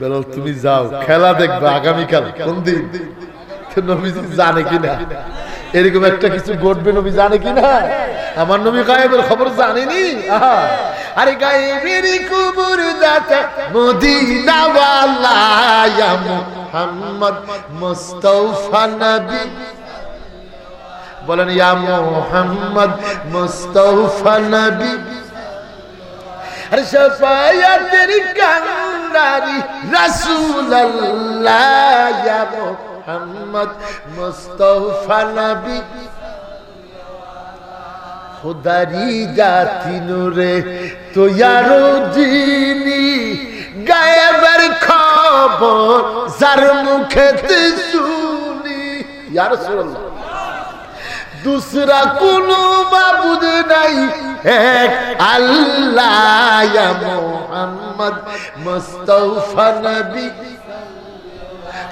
বেলাল তুমি যাও, খেলা দেখবে আগামীকাল। কোন দিন? নবীজি জানে কিনা এরকম একটা কিছু ঘটবে? নবী জানে কিনা? আমার নবী গায়েবের খবর জানেনি? আরে গায়েবের খবর দাতা মদিনা ওয়ালা ইয়া মুহাম্মদ মুস্তাফা নবী, বলেন ইয়া মুহাম্মদ মুস্তাফা নবী। আরে শাফায়াতের কান্ডারি রাসূলুল্লাহ ইয়া মুহাম্মদ মুস্তাফা নবী, খুদারি জাতি নূরে তো ইয়ারো জিনি গায়েবের খবর যার মুখেতে শুনি। ইয়া রাসূলুল্লাহ, दूसरा কোনো মাবুদ নাই, এক আল্লাহ ইয়া মুহাম্মদ মুস্তাফা নবী,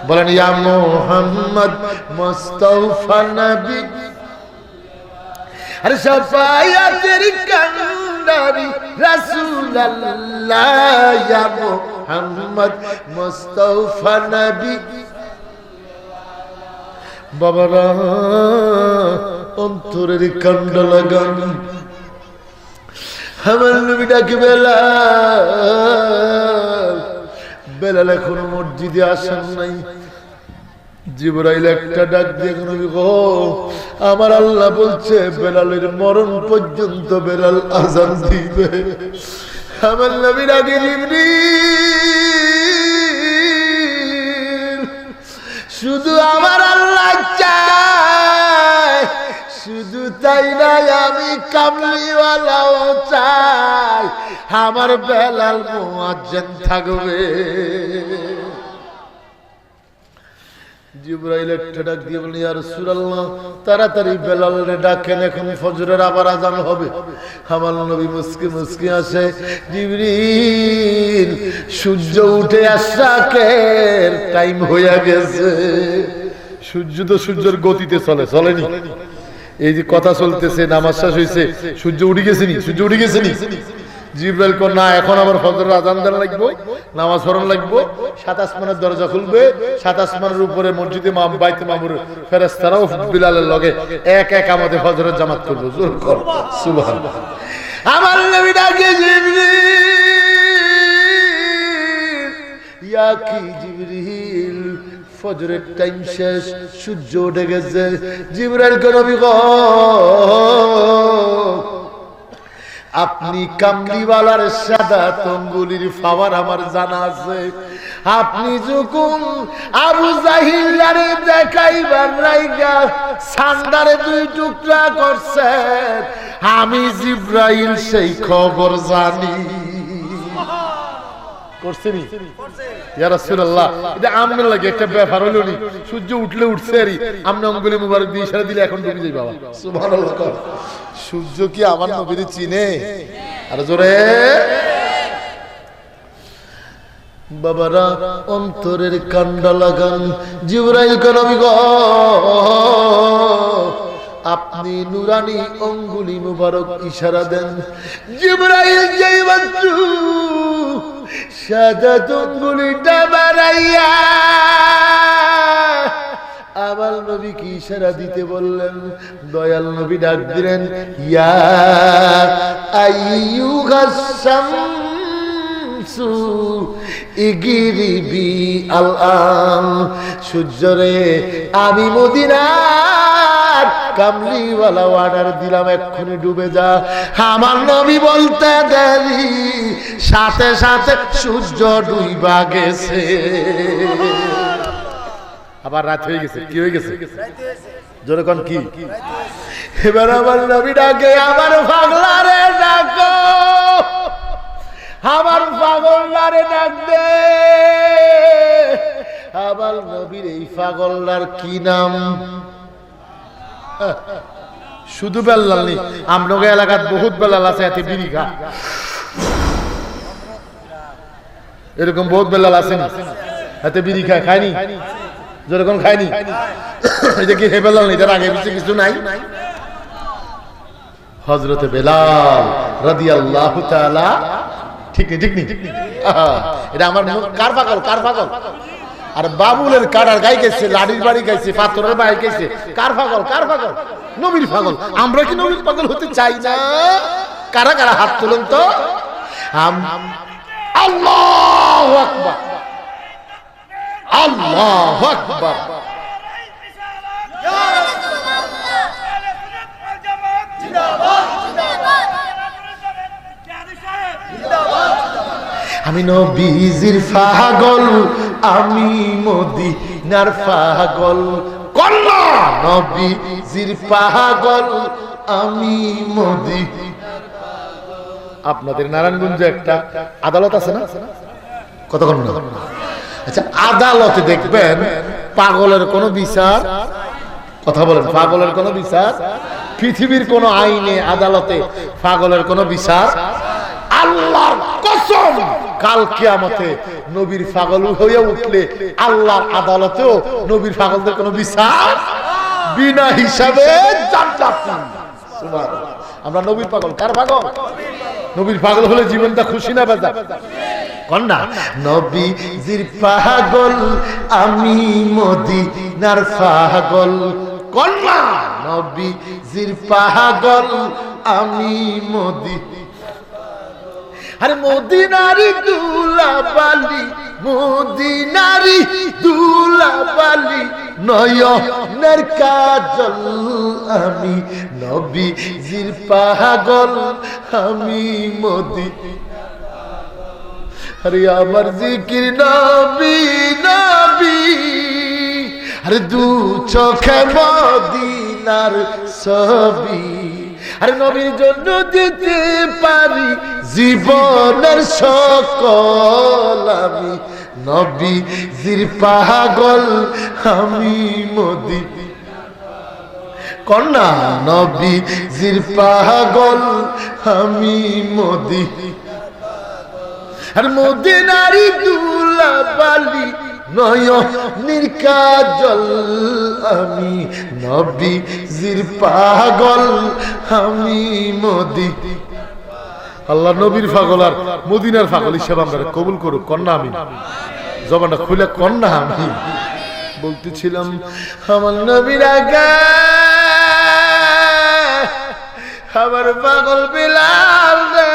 বলেন ইয়া মুহাম্মদ মুস্তাফা নবী। আর শাফায়াতের কান্ডারি রাসূলুল্লাহ ইয়া মুহাম্মদ মুস্তাফা নবী। বাবারা অন্তরের কান্ড লাগান, আমার নবী ডাকে বেলাল। বেলাল এখনো মসজিদে আসেন নাই। জিবরাইল একটা ডাক দিয়ে নবী গো, আমার আল্লাহ বলছে বেলালের মরণ পর্যন্ত বেলাল আযান দিবে। আমার নবী ডাকে জিবরিল, শুধু আমার আল্লাহ চায়, শুধু তাই নাই আমি কামলিওয়ালাও চাই, আমার বেলাল মুয়াজ্জিন থাকবে। জিবরাইল একটা ডাক দিয়ে বলেন ইয়া রাসূলুল্লাহ, তাড়াতাড়ি বেলালরে ডাকেন, এখন ফজরের আবার আযান হবে। আমার নবী মুস্কি মুস্কি আসে, জিবরিল সূর্য উঠে আশরাকের টাইম হয়ে গেছে। সূর্য তো সূর্যের গতিতে চলে, চলেনি? এই যে কথা চলতেছে, নামাজ শেষ হইছে, সূর্য উঠে গেছে নি? সূর্য উঠে গেছে নি? জিবরাইল কো না, এখন আবার ফজরের আযান দেন লাগবে, নামাজ পড়ান লাগবে। সাত আসমানের দরজা খুলবে, সাত আসমানের উপরে মসজিদে বাইতে মামুর ফেরেশতারাও বিলালের লগে এক এক আমাদের ফজরের জামাত করবে। জোর কর সুবহানাল্লাহ। আমার নবী ডাকে জিবরিল, ইয়া কি জিবরিল, ফজরের টাইম শেষ, সূর্য উঠে গেছে। জিবরাইল কো নবী গো, আপনি কামলিওয়ালার সাদাত আঙ্গুলের পাওয়ার আমার জানা আছে। আপনি যখন আবু জাহিলারে দেখাইবার রাইগা সান্দারে দুই টুকরা করছেন, আমি জিবরাইল সেই খবর জানি। করছেনি? ইয়া রাসূলুল্লাহ, এটা আমনে লাগে একটা ব্যাপার হলো নি। সূর্য উঠলে উঠছে আরই, আমনে আঙ্গুলে মুবারক দিয়ে ইশারা দিলে এখন ডুবে যাই বাবা। সুবহানাল্লাহ। সূর্য কি আমার নবীরে চিনে? আর জোরে বাবারা অন্তরের কান্ডা লাগান। জিবরাইল কে নবী গো, আপনি নুরানি আঙ্গুলি মুবারক ইশারা দেন। জিবরাইল যেই মাত্র সাদা আঙ্গুলিটা বাড়াইয়া আমার নবী কি ইশারা দিতে বললেন, দয়াল নবী ডাক দিলেন, ইয়া আইয়ুহাস শামসু ইগরিবি আল আন, সূর্য রে আমি মদিনার কামলিওয়ালা অর্ডার দিলাম এক্ষুনি ডুবে যা। আমার নবী বলতে দেরি, সাথে সাথে সূর্য ডুইবা গেছে। আবার রাত হয়ে গেছে। কি হয়ে গেছে? জোরে কোন কি? এবার আমার নবী ডাকে, আমার পাগলারে ডাকো, আমার পাগলারে ডাক দে। আমার নবীর এই পাগলার কি নাম? শুধু বেল্লাল নেই, আমনগা এলাকার বহুত বেলাল আছে, এতে বিড়ি খা, এরকম বহুত বেলাল আছে এতে বিড়ি খায়, খায়নি? যেরকম খায়নি, এটা কি হে বেলাল নেই? তার আগে পিছিয়ে কিছু নাই? হযরতে বেলাল রাদিয়াল্লাহু তাআলা, ঠিক নেই? ঠিক নেই? এটা আমার কার পাগল? কার পাগল? আর বাবুলের কাটার গাই গেছে, লাঠির বাড়ি গাইছে, পাথরের বাড়ি গাইছে। কার পাগল? কার পাগল? নবীর পাগল। আমরা কি নবীর পাগল হতে চাই না? কারা কারা হাত তুলুন তো। আল্লাহু আকবার, আল্লাহু আকবার। আমি নবীজির পাগল, আমি মদিনার পাগল। কল্লা নবীজির পাগল, আমি মদিনার পাগল। আপনাদের নারায়ণগঞ্জে একটা আদালত আছে না? কতক্ষণ? আচ্ছা, আদালতে দেখবেন পাগলের কোন বিচার, কথা বলেন, পাগলের কোন বিচার? পৃথিবীর কোন আইনে আদালতে পাগলের কোন বিচার? আল্লাহর কসম, কাল কিয়ামতে নবীর পাগল হয়ে উঠলে আল্লাহর আদালতেও নবীর পাগলদের কোন বিচার বিনা হিসাবে জান্নাতি। সুবহানাল্লাহ। আমরা নবীর পাগল। কার পাগল? নবীর পাগল হলে জীবনটা খুশি না বেজা? কন্যা নবীজির পাগল, আমি মদিনার পাগল। কন্যা নবীজির পাগল, আমি মদিনা। আরে মদিনারি দুলাবালি, মদিনারি দুলাবালি, নয়নের কাজল, আমি নবীজির পাগল, আমি মদিনা। আরে আমার জিকির নবী নবী, আরে দু চোখে মদিনার ছবি। আরে নবীর জন্য দিতে পারি জীবনের সকল, আমি নবীজির পাগল, আমি মদিনা। কন্যা নবীজির পাগল, আমি মদিনা। আর মদিনারি দুলাবালি, নয়নের কাজল, আমি নবীজির পাগল, আমি মদিনা। আল্লাহ নবীর পাগল আর মদিনার পাগল হিসেবে আমরা কবুল করুক। কন্যা আমি জবানটা খুলে কন্যা আমি বলতেছিলাম, আমার নবীর আগে আমার পাগল বিলাল রে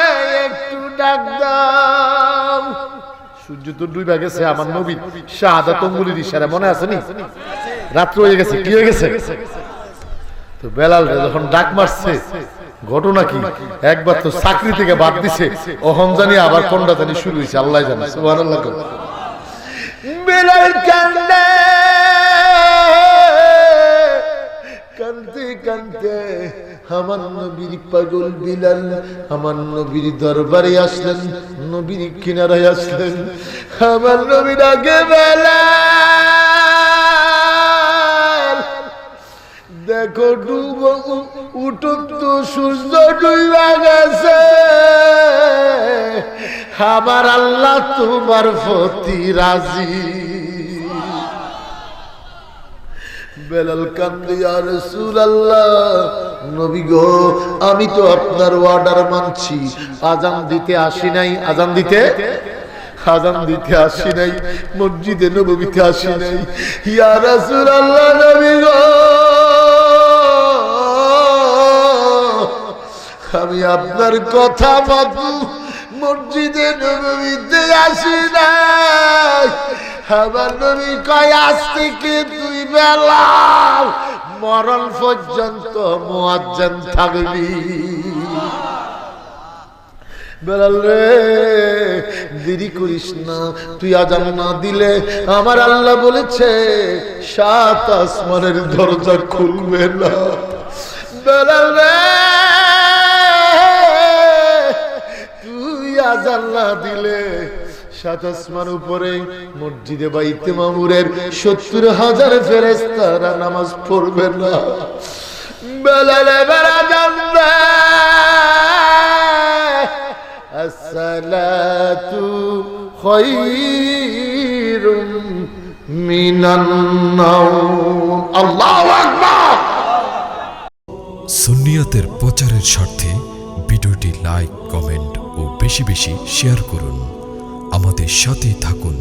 একটু ডাক দাও। সূর্য তো ডুবে গেছে, আমার নবীর শাহাদাত আঙ্গুলের ইশারা মনে আছে নি? রাত্র হয়ে গেছে। কি হয়ে গেছে? তো বেলাল যখন ডাক মারছে, ঘটনা কি? একবার তো চাকরি থেকে বাদ দিছে, অহম জানি আবার কোনটা জানি শুরু হয়েছে, আল্লাহ জানে। সুবহানাল্লাহ। বেলাল কান্দে, কান্দতে কান্দতে আমার নবীর পাগল বিলাল আমার নবীর দরবারে আসলেন, নবীর কিনারায় আসলেন। আমার নবীর আগে বেলাল দেখো ডুব উঠুন তো, সূর্য ডুইবা গেছে, আমার আল্লাহ তোমার প্রতি রাজি। বেলাল কান্দে, ইয়া রাসূলুল্লাহ, নবী গো, আমি তো আপনার অর্ডার মানছি, আজান দিতে আসি নাই, আজান দিতে আসি নাই, মসজিদে নববীতে আসি নাই। ইয়া রাসূলুল্লাহ, নবী গো, আমি আপনার কথা মতো মসজিদে নববীতে আসি নাই। আমার নবী কয়, আজ থেকে তুই বেলাল মরণ পর্যন্ত মুয়াজ্জিন থাকবি। বেলাল রে দেরি করিস না, তুই আজান না দিলে আমার আল্লাহ বলেছে 7 আসমানের দরজা খুলবে না। বেলাল রে তুই আজান না দিলে 7 আসমান উপরে মসজিদে বাইতে মামুরের 70,000 ফেরেশতারা নামাজ পড়বে না। বেলাল বেলা জানবে আসসালাতু খায়রুম মিনান নাওম। আল্লাহু আকবার। সুন্নিয়াতের প্রচারের স্বার্থে ভিডিওটি লাইক, কমেন্ট ও বেশি বেশি শেয়ার করুন। আমাদের সাথে থাকুন।